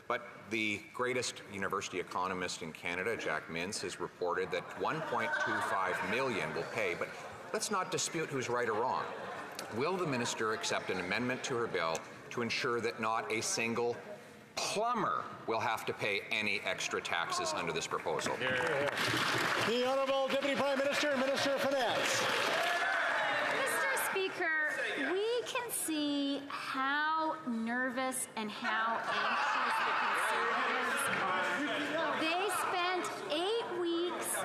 But the greatest university economist in Canada, Jack Mintz, has reported that 1.25 million will pay. But let's not dispute who's right or wrong. Will the minister accept an amendment to her bill to ensure that not a single plumber will have to pay any extra taxes under this proposal? The Honourable Deputy Prime Minister and Minister of Finance. Mr. Speaker, we can see how nervous and how anxious the Conservatives are. They spent 8 weeks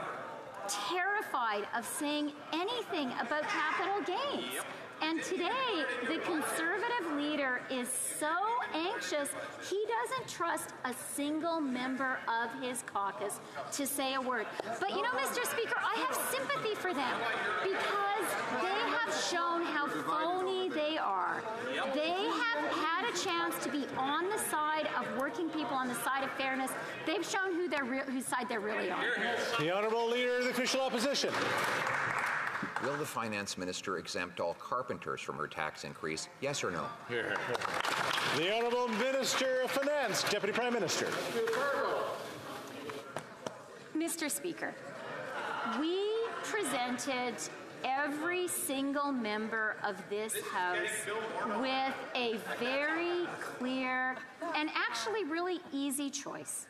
terrified of saying anything about capital gains. And today, the Conservative leader is so anxious, he doesn't trust a single member of his caucus to say a word. But you know, Mr. Speaker, I have sympathy for them because they have shown how phony they are. They have had a chance to be on the side of working people, on the side of fairness. They've shown whose side they're really on. The Honourable Leader of the Official Opposition. Will the Finance Minister exempt all carpenters from her tax increase, yes or no? The Honourable Minister of Finance, Deputy Prime Minister. Mr. Speaker, we presented every single member of this House with a very clear and actually really easy choice.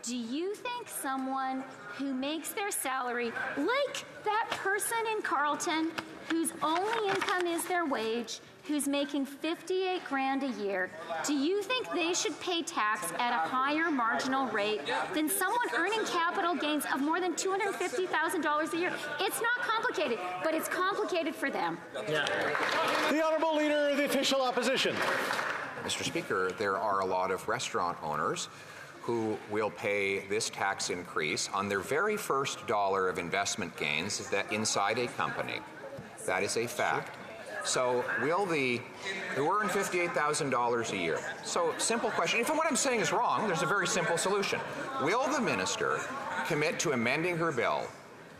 Do you think someone who makes their salary, like that person in Carleton, whose only income is their wage, who's making $58,000 a year, do you think they should pay tax at a higher marginal rate than someone earning capital gains of more than $250,000 a year? It's not complicated, but it's complicated for them. The Honourable Leader of the Official Opposition. Mr. Speaker, there are a lot of restaurant owners who will pay this tax increase on their very first dollar of investment gains that inside a company. That is a fact. So will who earn $58,000 a year? So simple question. If what I'm saying is wrong, there's a very simple solution. Will the minister commit to amending her bill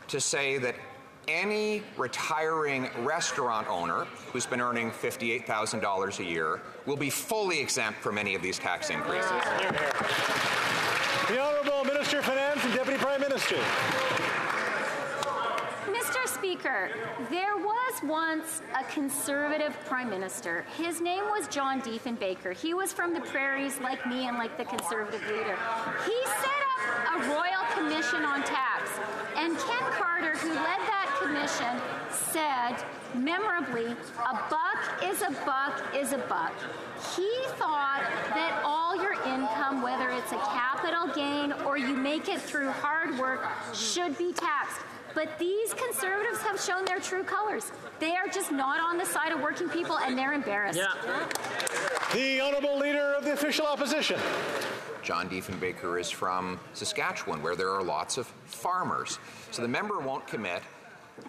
to say that any retiring restaurant owner who's been earning $58,000 a year will be fully exempt from any of these tax increases? The Honourable Minister of Finance and Deputy Prime Minister. Mr. Speaker, there was once a Conservative Prime Minister. His name was John Diefenbaker. He was from the prairies like me and like the Conservative leader. He set up a Royal Commission on Tax, and Ken Carter, who led that commission, said memorably, a buck is a buck is a buck. He thought that all your income, whether it's a capital gain or you make it through hard work, should be taxed. But these Conservatives have shown their true colors. They are just not on the side of working people, and they're embarrassed. The Honourable Leader of the Official Opposition. John Diefenbaker is from Saskatchewan, where there are lots of farmers. So the member won't commit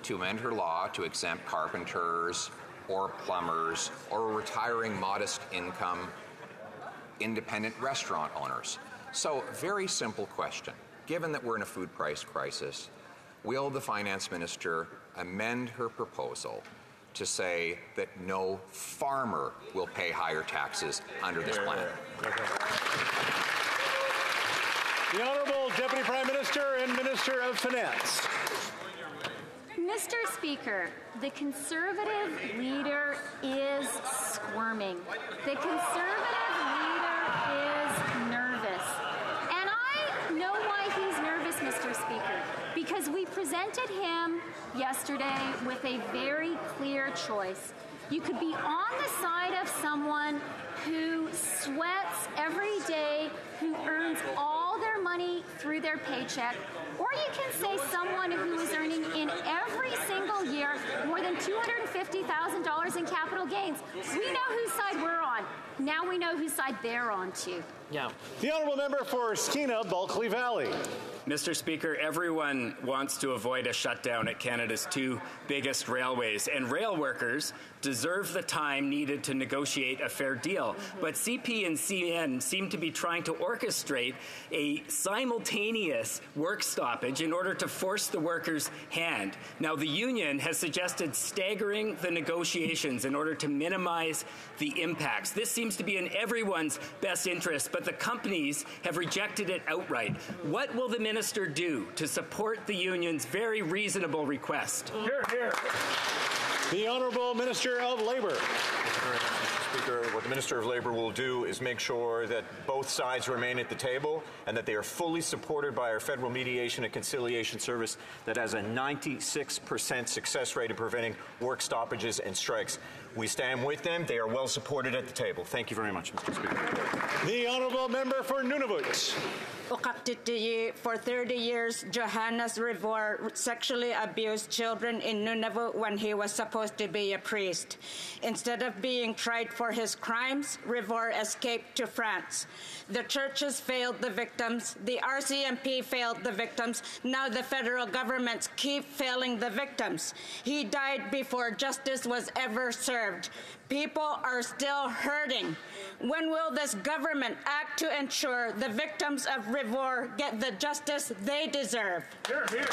to amend her law to exempt carpenters or plumbers or retiring modest income independent restaurant owners. So very simple question. Given that we're in a food price crisis, will the finance minister amend her proposal to say that no farmer will pay higher taxes under this plan? The Honourable Deputy Prime Minister and Minister of Finance. Mr. Speaker, the Conservative leader is squirming. The Conservative leader is nervous. And I know why he's nervous, Mr. Speaker, because we presented him yesterday with a very clear choice. You could be on the side of someone who sweats every day, who earns all their money through their paycheck, or you can say someone who is earning in every single year more than $250,000 in capital gains. We know whose side we're on. Now we know whose side they're on too. Yeah. The Honourable Member for Skeena, Bulkley Valley. Mr. Speaker, everyone wants to avoid a shutdown at Canada's two biggest railways, and rail workers deserve the time needed to negotiate a fair deal. But CP and CN seem to be trying to orchestrate a simultaneous work stoppage in order to force the workers' hand. Now, the union has suggested staggering the negotiations in order to minimize the impacts. This seems to be in everyone's best interest, but the companies have rejected it outright. What will the minister do to support the union's very reasonable request? Hear, hear. The Honourable Minister of Labour. Mr. Speaker, what the Minister of Labour will do is make sure that both sides remain at the table and that they are fully supported by our Federal Mediation and Conciliation Service that has a 96% success rate in preventing work stoppages and strikes. We stand with them. They are well supported at the table. Thank you very much, Mr. Speaker. The Honourable Member for Nunavut. For 30 years, Johannes Rivor sexually abused children in Nunavut when he was supposed to be a priest. Instead of being tried for his crimes, Rivor escaped to France. The churches failed the victims. The RCMP failed the victims. Now the federal governments keep failing the victims. He died before justice was ever served. People are still hurting. When will this government act to ensure the victims of Rivor get the justice they deserve? Hear, hear.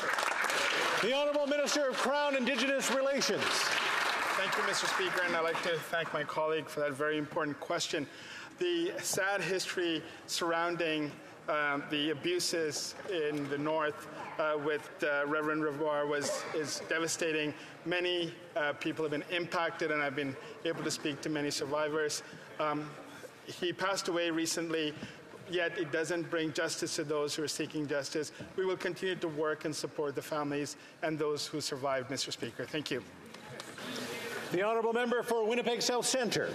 The Honourable Minister of Crown Indigenous Relations. Thank you, Mr. Speaker, and I'd like to thank my colleague for that very important question. The sad history surrounding the abuses in the north with Reverend Rivor is devastating. Many people have been impacted, and I've been able to speak to many survivors. He passed away recently, yet it doesn't bring justice to those who are seeking justice. We will continue to work and support the families and those who survived, Mr. Speaker. Thank you. The Honourable Member for Winnipeg South Centre.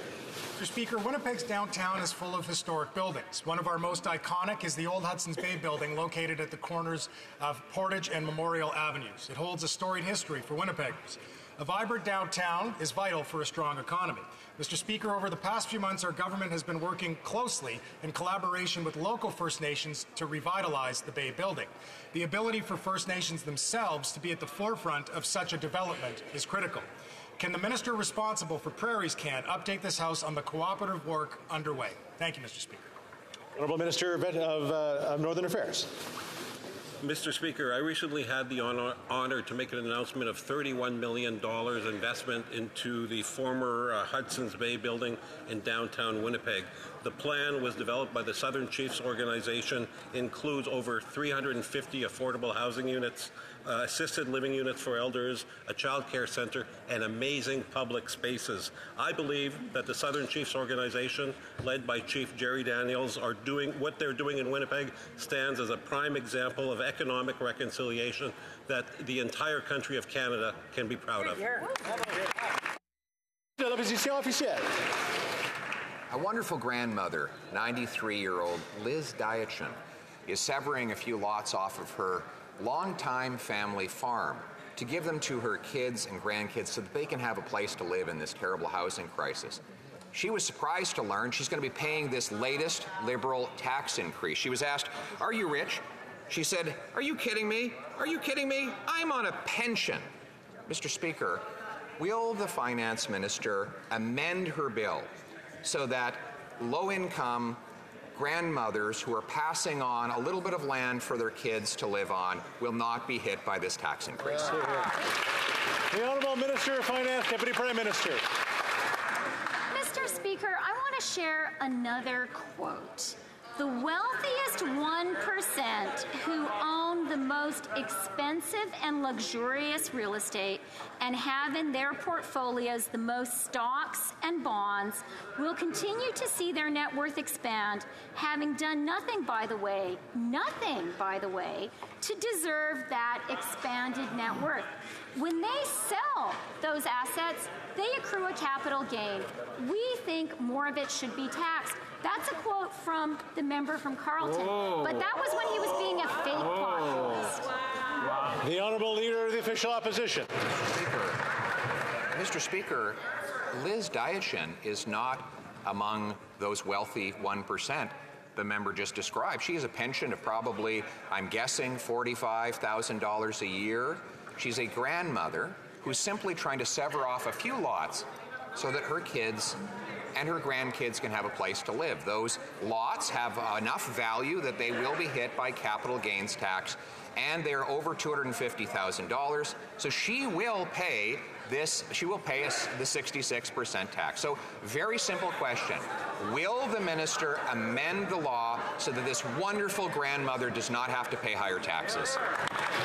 Mr. Speaker, Winnipeg's downtown is full of historic buildings. One of our most iconic is the old Hudson's Bay building located at the corners of Portage and Memorial Avenues. It holds a storied history for Winnipeggers. A vibrant downtown is vital for a strong economy. Mr. Speaker, over the past few months, our government has been working closely in collaboration with local First Nations to revitalize the Bay building. The ability for First Nations themselves to be at the forefront of such a development is critical. Can the minister responsible for Prairie's Can update this House on the cooperative work underway? Thank you, Mr. Speaker. Honourable Minister of Northern Affairs. Mr. Speaker, I recently had the honor to make an announcement of $31 million investment into the former Hudson's Bay building in downtown Winnipeg. The plan was developed by the Southern Chiefs Organization, includes over 350 affordable housing units, assisted living units for elders, a child care center, and amazing public spaces. I believe that the Southern Chiefs Organization, led by Chief Jerry Daniels, are doing what they're doing in Winnipeg stands as a prime example of economic reconciliation that the entire country of Canada can be proud of. A wonderful grandmother, 93-year-old Liz Diachin, is severing a few lots off of her longtime family farm to give them to her kids and grandkids so that they can have a place to live in this terrible housing crisis. She was surprised to learn she's going to be paying this latest Liberal tax increase. She was asked, "Are you rich?" She said, "Are you kidding me? Are you kidding me? I'm on a pension." Mr. Speaker, will the finance minister amend her bill so that low-income grandmothers who are passing on a little bit of land for their kids to live on will not be hit by this tax increase. The Honourable Minister of Finance, Deputy Prime Minister. Mr. Speaker, I want to share another quote. The wealthiest 1% who own the most expensive and luxurious real estate and have in their portfolios the most stocks and bonds will continue to see their net worth expand, having done nothing, by the way, to deserve that expanded net worth. When they sell those assets, they accrue a capital gain. We think more of it should be taxed. That's a quote from the member from Carleton. Whoa. But that was when he was being a fake populist. The Honourable Leader of the Official Opposition. Mr. Speaker, Liz Diachin is not among those wealthy 1% the member just described. She has a pension of probably, I'm guessing, $45,000 a year. She's a grandmother who's simply trying to sever off a few lots so that her kids and her grandkids can have a place to live. Those lots have enough value that they will be hit by capital gains tax, and they're over $250,000. So she will pay this. She will pay us the 66% tax. So, very simple question: will the minister amend the law so that this wonderful grandmother does not have to pay higher taxes?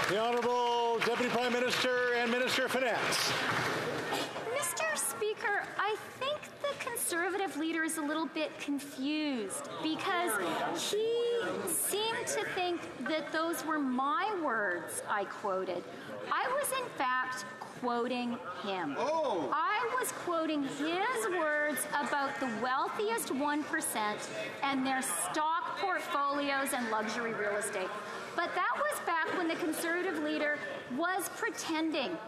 The Honourable Deputy Prime Minister and Minister of Finance. Mr. Speaker, I think the Conservative leader is a little bit confused because he seemed to think that those were my words I quoted. I was, in fact, quoting him. I was quoting his words about the wealthiest 1% and their stock portfolios and luxury real estate. But that was back when the Conservative leader was pretending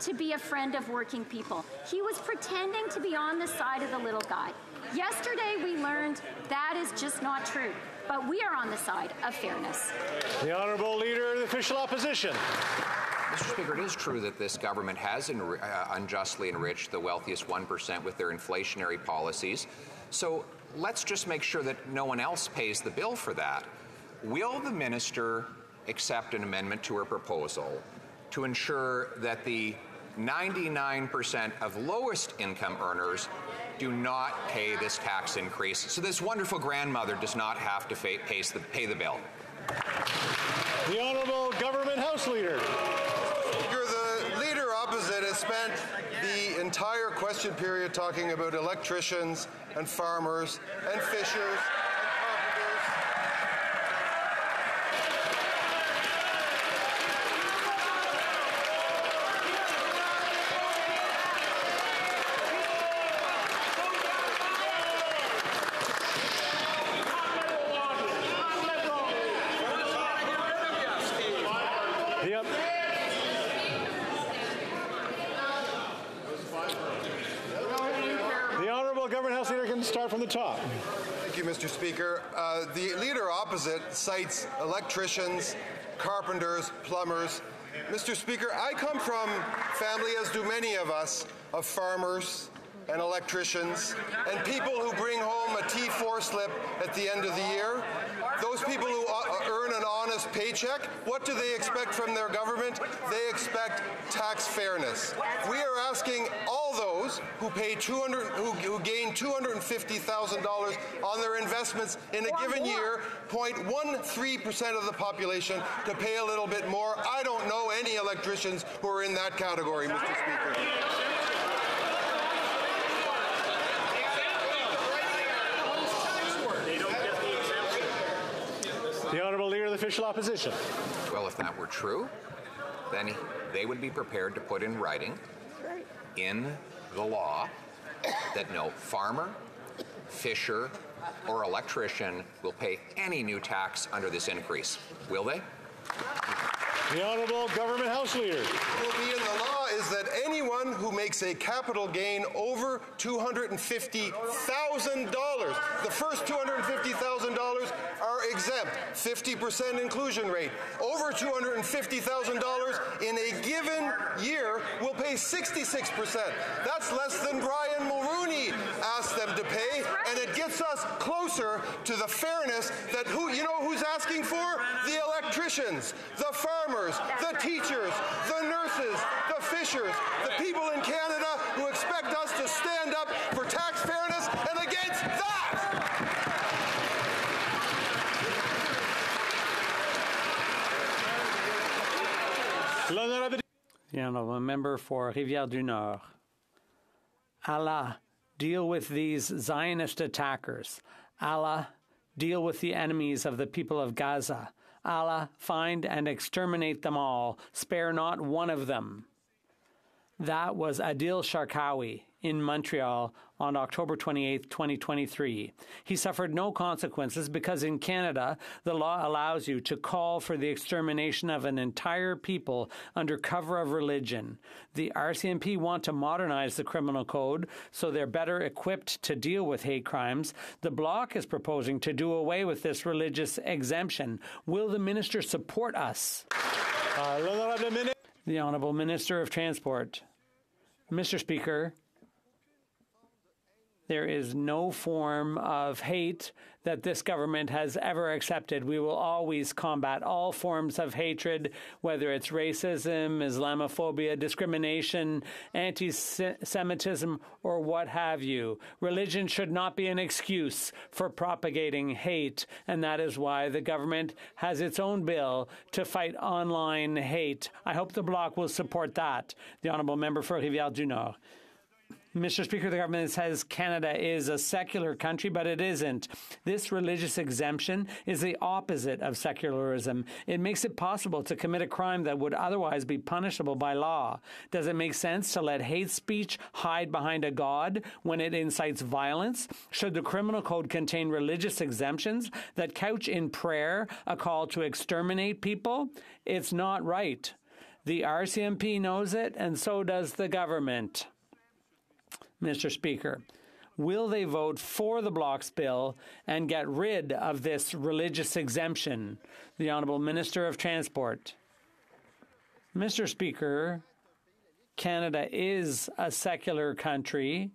to be a friend of working people. He was pretending to be on the side of the little guy. Yesterday we learned that is just not true, but we are on the side of fairness. The Honourable Leader of the Official Opposition. Mr. Speaker, it is true that this government has unjustly enriched the wealthiest 1% with their inflationary policies. So let's just make sure that no one else pays the bill for that. Will the minister accept an amendment to her proposal to ensure that the 99% of lowest income earners do not pay this tax increase, so this wonderful grandmother does not have to pay the bill? The Honourable Government House Leader. The leader opposite has spent the entire question period talking about electricians and farmers and fishers. Start from the top. Thank you, Mr. Speaker. The leader opposite cites electricians, carpenters, plumbers. Mr. Speaker, I come from family, as do many of us, of farmers and electricians and people who bring home a T4 slip at the end of the year. Those people who earn an honest paycheck, what do they expect from their government? They expect tax fairness. We are asking all those who pay who gain $250,000 on their investments in a given year, 0.13% of the population, to pay a little bit more. I don't know any electricians who are in that category, Mr. Speaker. The Honourable Leader of the Official Opposition. Well, if that were true, then they would be prepared to put in writing in the law that no farmer, fisher, or electrician will pay any new tax under this increase. Will they? The Honourable Government House Leader. What will be in the law is that anyone who makes a capital gain over $250,000, the first $250,000 are exempt. 50% inclusion rate. Over $250,000 in a given year will pay 66%. That's less than Brian Mulroney asked them to pay, and it gets us closer to the fairness that who's asking for? The electricians, the farmers, the teachers, the nurses, the fishers, the people in Canada who expect us to stand up for tax fairness and against that. The honourable member for Rivière-du-Nord. Allah, deal with these Zionist attackers. Allah, deal with the enemies of the people of Gaza. Allah, find and exterminate them all. Spare not one of them. That was Adil Sharkawi in Montreal on October 28, 2023. He suffered no consequences because in Canada, the law allows you to call for the extermination of an entire people under cover of religion. The RCMP want to modernize the criminal code so they're better equipped to deal with hate crimes. The Bloc is proposing to do away with this religious exemption. Will the minister support us? The Honourable Minister of Transport. Mr. Speaker, there is no form of hate that this government has ever accepted. We will always combat all forms of hatred, whether it's racism, Islamophobia, discrimination, anti-Semitism, or what have you. Religion should not be an excuse for propagating hate, and that is why the government has its own bill to fight online hate. I hope the Bloc will support that. The Honourable Member for Rivière-du-Nord. Mr. Speaker, the government says Canada is a secular country, but it isn't. This religious exemption is the opposite of secularism. It makes it possible to commit a crime that would otherwise be punishable by law. Does it make sense to let hate speech hide behind a God when it incites violence? Should the criminal code contain religious exemptions that couch in prayer a call to exterminate people? It's not right. The RCMP knows it, and so does the government. Mr. Speaker, will they vote for the Bloc's bill and get rid of this religious exemption? The Honourable Minister of Transport. Mr. Speaker, Canada is a secular country,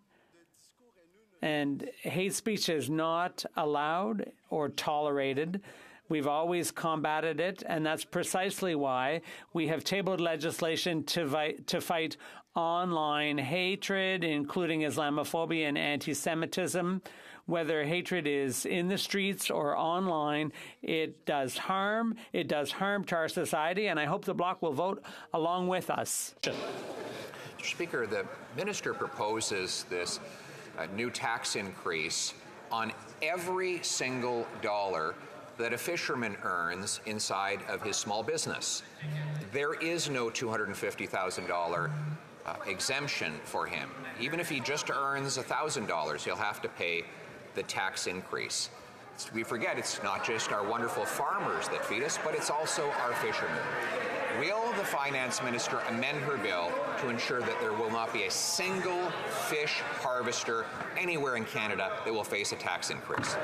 and hate speech is not allowed or tolerated. We've always combated it, and that's precisely why we have tabled legislation to fight online hatred, including Islamophobia and anti-Semitism. Whether hatred is in the streets or online, it does harm. It does harm to our society, and I hope the Bloc will vote along with us. Mr. Speaker, the minister proposes this new tax increase on every single dollar that a fisherman earns inside of his small business. There is no $250,000 exemption for him. Even if he just earns $1,000, he'll have to pay the tax increase. We forget it's not just our wonderful farmers that feed us, but it's also our fishermen. Will the finance minister amend her bill to ensure that there will not be a single fish harvester anywhere in Canada that will face a tax increase?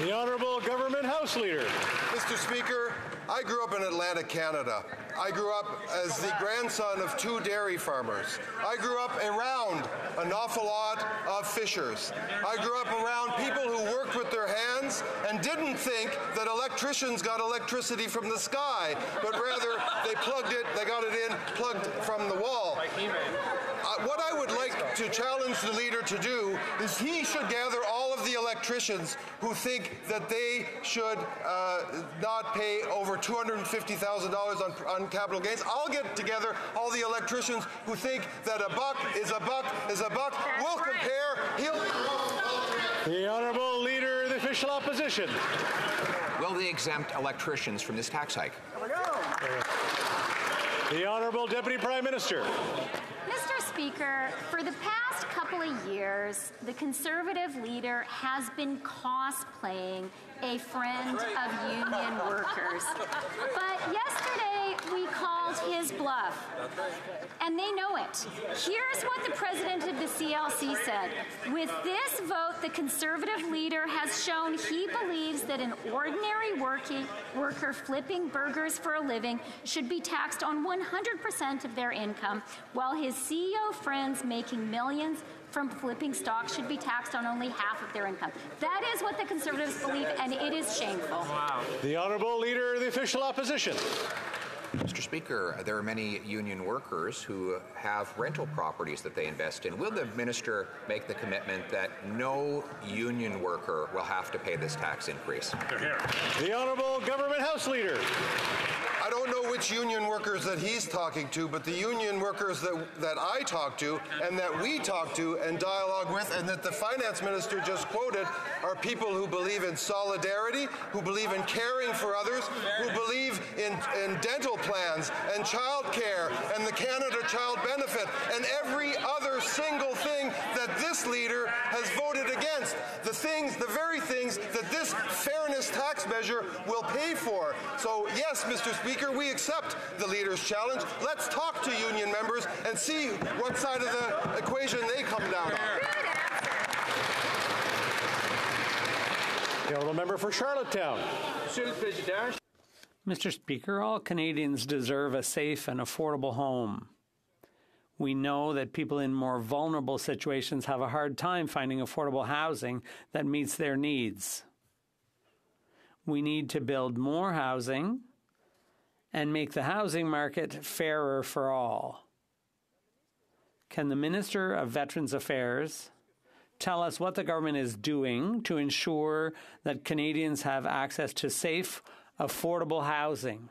The Honourable Government House Leader. Mr. Speaker, I grew up in Atlantic, Canada. I grew up as the grandson of 2 dairy farmers. I grew up around an awful lot of fishers. I grew up around people who worked with their hands and didn't think that electricians got electricity from the sky, but rather they got it in plugged from the wall. What I would like to challenge the leader to do is he should gather all of the electricians who think that they should not pay over $250,000 on capital gains. I'll get together all the electricians who think that a buck is a buck is a buck. We'll compare. The Honourable Leader of the Official Opposition. Will they exempt electricians from this tax hike? The Honourable Deputy Prime Minister. Mr. Speaker, for the past couple of years, the Conservative leader has been cosplaying a friend of union workers. But yesterday, we called his bluff, and they know it. Here's what the president of the CLC said. With this vote, the Conservative leader has shown he believes that an ordinary worker flipping burgers for a living should be taxed on 100% of their income, while his CEO friends making millions from flipping stocks should be taxed on only half of their income. That is what the Conservatives believe, and it is shameful. Wow. The Honourable Leader of the Official Opposition. Mr. Speaker, there are many union workers who have rental properties that they invest in. Will the minister make the commitment that no union worker will have to pay this tax increase? The Honourable Government House Leader. I don't know which union workers that he's talking to, but the union workers that I talk to and that we talk to and dialogue with and that the finance minister just quoted are people who believe in solidarity, who believe in caring for others, who believe in dental plans and child care and the Canada Child Benefit and every other single thing that this leader has voted against. The very things that this fairness tax measure will pay for. So yes, Mr. Speaker, we accept the leader's challenge. Let's talk to union members and see what side of the equation they come down on. The Honourable Member for Charlottetown. Mr. Speaker, all Canadians deserve a safe and affordable home. We know that people in more vulnerable situations have a hard time finding affordable housing that meets their needs. We need to build more housing and make the housing market fairer for all. Can the Minister of Veterans Affairs tell us what the government is doing to ensure that Canadians have access to safe, affordable housing?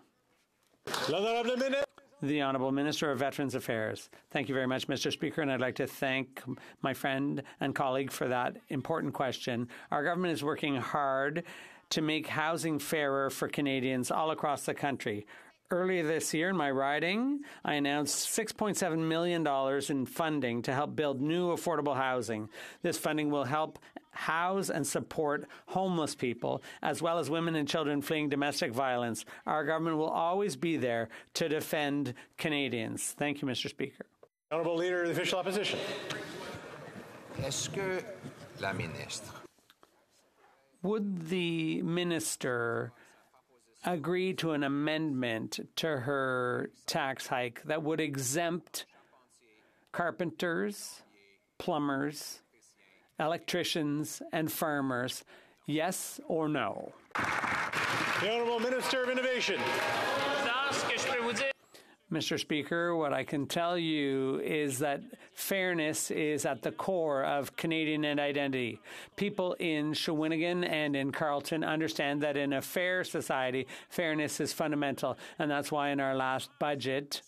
The Honourable Minister of Veterans Affairs. Thank you very much, Mr. Speaker, and I'd like to thank my friend and colleague for that important question. Our government is working hard to make housing fairer for Canadians all across the country. Earlier this year in my riding, I announced $6.7 million in funding to help build new affordable housing. This funding will help house and support homeless people, as well as women and children fleeing domestic violence. Our government will always be there to defend Canadians. Thank you, Mr. Speaker. Honourable Leader of the Official Opposition. Est-ce que la ministre would the minister agree to an amendment to her tax hike that would exempt carpenters, plumbers, electricians, and farmers? Yes or no? The Honourable Minister of Innovation. Mr. Speaker, what I can tell you is that fairness is at the core of Canadian identity. People in Shawinigan and in Carleton understand that in a fair society, fairness is fundamental. And that's why in our last budget,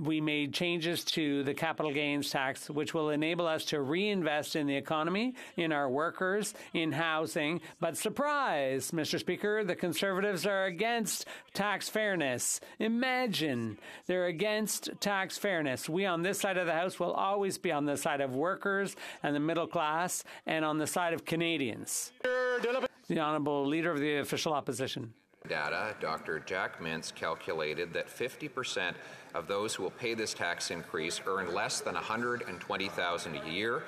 we made changes to the capital gains tax, which will enable us to reinvest in the economy, in our workers, in housing. But surprise, Mr. Speaker, the Conservatives are against tax fairness. Imagine they're against tax fairness. We on this side of the House will always be on the side of workers and the middle class and on the side of Canadians. The Honourable Leader of the Official Opposition. Data, Dr. Jack Mintz calculated that 50% of those who will pay this tax increase earn less than $120,000 a year,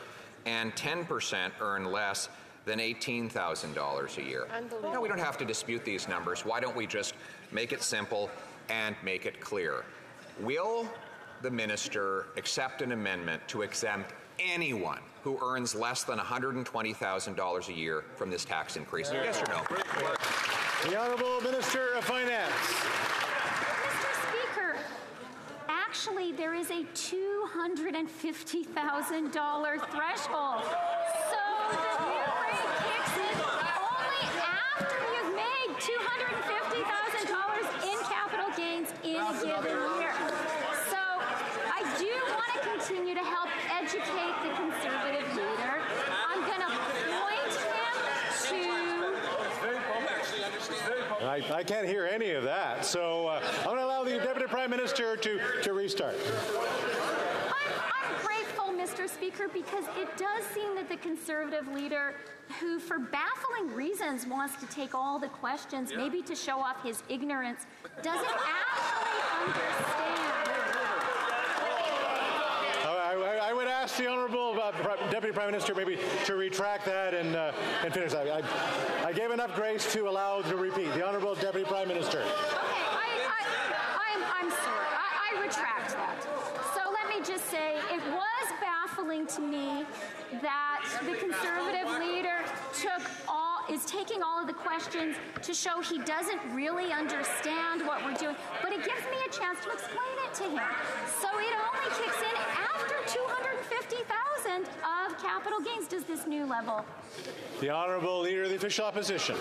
and 10% earn less than $18,000 a year. No, we don't have to dispute these numbers. Why don't we just make it simple and make it clear? Will the minister accept an amendment to exempt anyone who earns less than $120,000 a year from this tax increase? Yes or no? The Honourable Minister of Finance. Mr. Speaker, actually there is a $250,000 threshold. So the new rate kicks in only after you've made $250,000 in capital gains in a given year. So I do want to continue to help educate the Conservative leader. I'm going to point him to... I can't hear any of that, so I'm going to allow the Deputy Prime Minister to restart. I'm grateful, Mr. Speaker, because it does seem that the Conservative leader, who for baffling reasons wants to take all the questions, maybe to show off his ignorance, doesn't actually understand. I would ask the Honourable Deputy Prime Minister maybe to retract that and finish that. I gave enough grace to allow to repeat. The Honourable Deputy Prime Minister. I'm sorry. I retract that. So let me just say, it was baffling to me that the Conservative leader is taking all of the questions to show he doesn't really understand what we're doing. But it gives me a chance to explain it to him. So it only kicks in after 250,000 of capital gains does this new level. The Honourable Leader of the Official Opposition.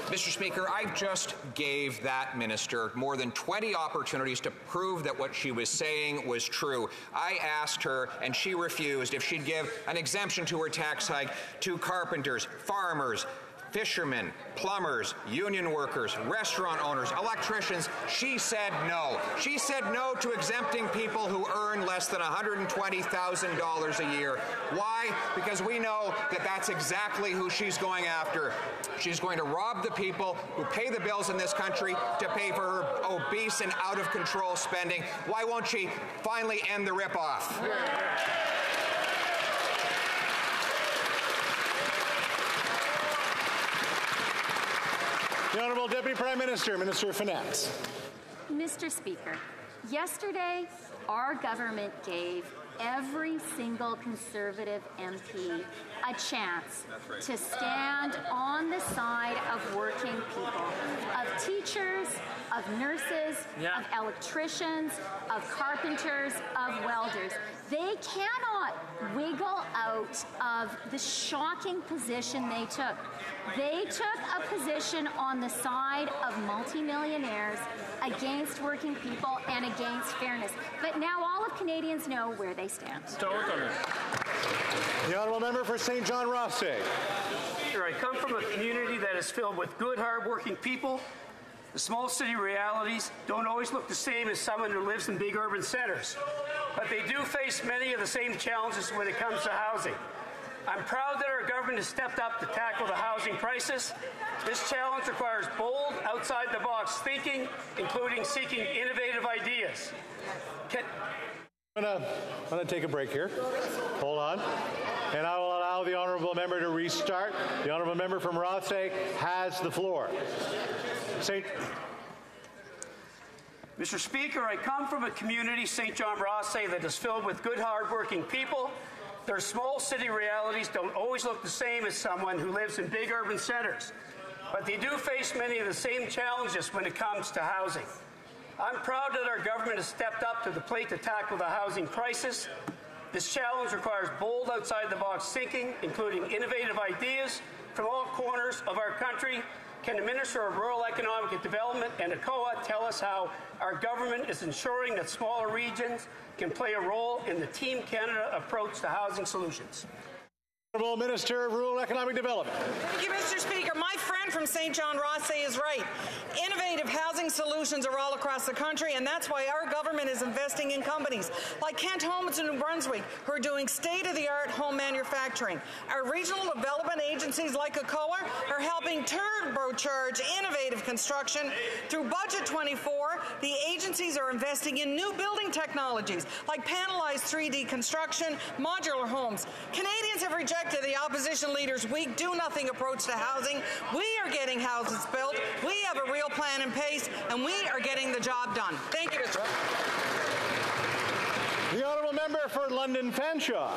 Mr. Speaker, I just gave that minister more than 20 opportunities to prove that what she was saying was true. I asked her, and she refused, if she'd give an exemption to her tax hike to carpenters, farmers, fishermen, plumbers, union workers, restaurant owners, electricians. She said no. She said no to exempting people who earn less than $120,000 a year. Why? Because we know that that's exactly who she's going after. She's going to rob the people who pay the bills in this country to pay for her obese and out-of-control spending. Why won't she finally end the ripoff? The Honourable Deputy Prime Minister, Minister of Finance. Mr. Speaker, yesterday our government gave every single Conservative MP a chance to stand on the side of working people, of teachers, of nurses, of electricians, of carpenters, of welders. They cannot wiggle out of the shocking position they took. They took a position on the side of multimillionaires against working people and against fairness. But now all of Canadians know where they stand. The Honourable Member for St. John Rothsay. I come from a community that is filled with good, hard-working people. The small city realities don't always look the same as someone who lives in big urban centres, but they do face many of the same challenges when it comes to housing. I'm proud that our government has stepped up to tackle the housing crisis. This challenge requires bold, outside-the-box thinking, including seeking innovative ideas. I'm going to take a break here. Hold on. And I will allow the Honourable Member to restart. The Honourable Member from Rothsay has the floor. Mr. Speaker, I come from a community, St. John Rothsay, that is filled with good, hard-working people. Their small city realities don't always look the same as someone who lives in big urban centres, but they do face many of the same challenges when it comes to housing. I'm proud that our government has stepped up to the plate to tackle the housing crisis. This challenge requires bold, outside-the-box thinking, including innovative ideas from all corners of our country. Can the Minister of Rural Economic Development and HoC tell us how our government is ensuring that smaller regions can play a role in the Team Canada approach to housing solutions? Honourable Minister of Rural Economic Development. Thank you, Mr. Speaker. My friend from St. John Rothsay is right. Innovative housing solutions are all across the country, and that's why our government is investing in companies like Kent Homes in New Brunswick, who are doing state-of-the-art home manufacturing. Our regional development agencies like HoC are helping turbocharge innovative construction. Through Budget 24, the agencies are investing in new building technologies like panelized 3D construction, modular homes. Canadians have rejected the opposition leader's weak do-nothing approach to housing. We are getting houses built. We have a real plan in place, and we are getting the job done. Thank you, Mr. The Honourable Member for London Fanshawe.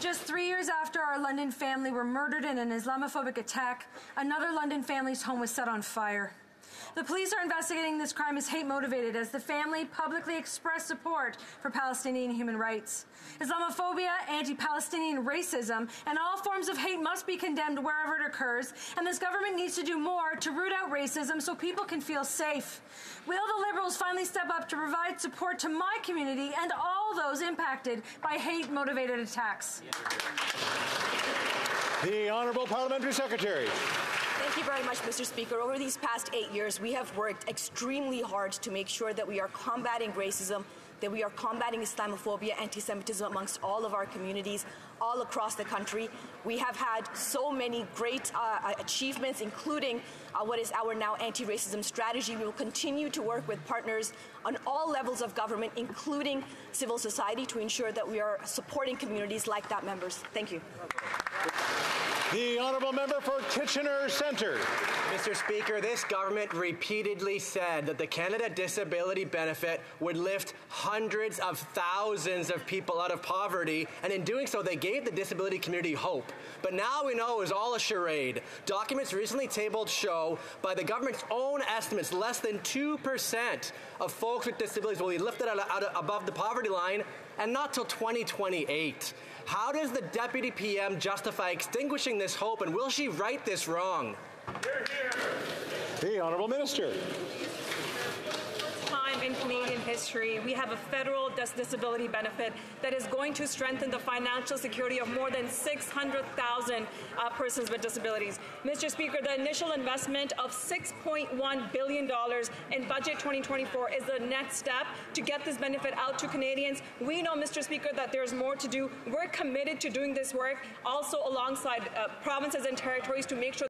Just 3 years after our London family were murdered in an Islamophobic attack, another London family's home was set on fire. The police are investigating this crime as hate-motivated as the family publicly expressed support for Palestinian human rights. Islamophobia, anti-Palestinian racism, and all forms of hate must be condemned wherever it occurs, and this government needs to do more to root out racism so people can feel safe. Will the Liberals finally step up to provide support to my community and all those impacted by hate-motivated attacks? The Honourable Parliamentary Secretary. Thank you very much, Mr. Speaker. Over these past 8 years, we have worked extremely hard to make sure that we are combating racism that we are combating Islamophobia, anti-Semitism amongst all of our communities all across the country. We have had so many great achievements, including what is our now anti-racism strategy. We will continue to work with partners on all levels of government, including civil society, to ensure that we are supporting communities like that, members. Thank you. The honourable member for Kitchener Centre. Mr. Speaker, this government repeatedly said that the Canada Disability Benefit would lift hundreds of thousands of people out of poverty, and in doing so, they gave the disability community hope. But now we know it was all a charade. Documents recently tabled show, by the government's own estimates, less than 2% of folks with disabilities will be lifted out above the poverty line, and not till 2028. How does the Deputy PM justify extinguishing this hope, and will she right this wrong? The Honourable Minister. Time in Canadian history, we have a federal disability benefit that is going to strengthen the financial security of more than 600,000 persons with disabilities. Mr. Speaker, the initial investment of $6.1 billion in Budget 2024 is the next step to get this benefit out to Canadians. We know, Mr. Speaker, that there's more to do. We're committed to doing this work also alongside provinces and territories to make sure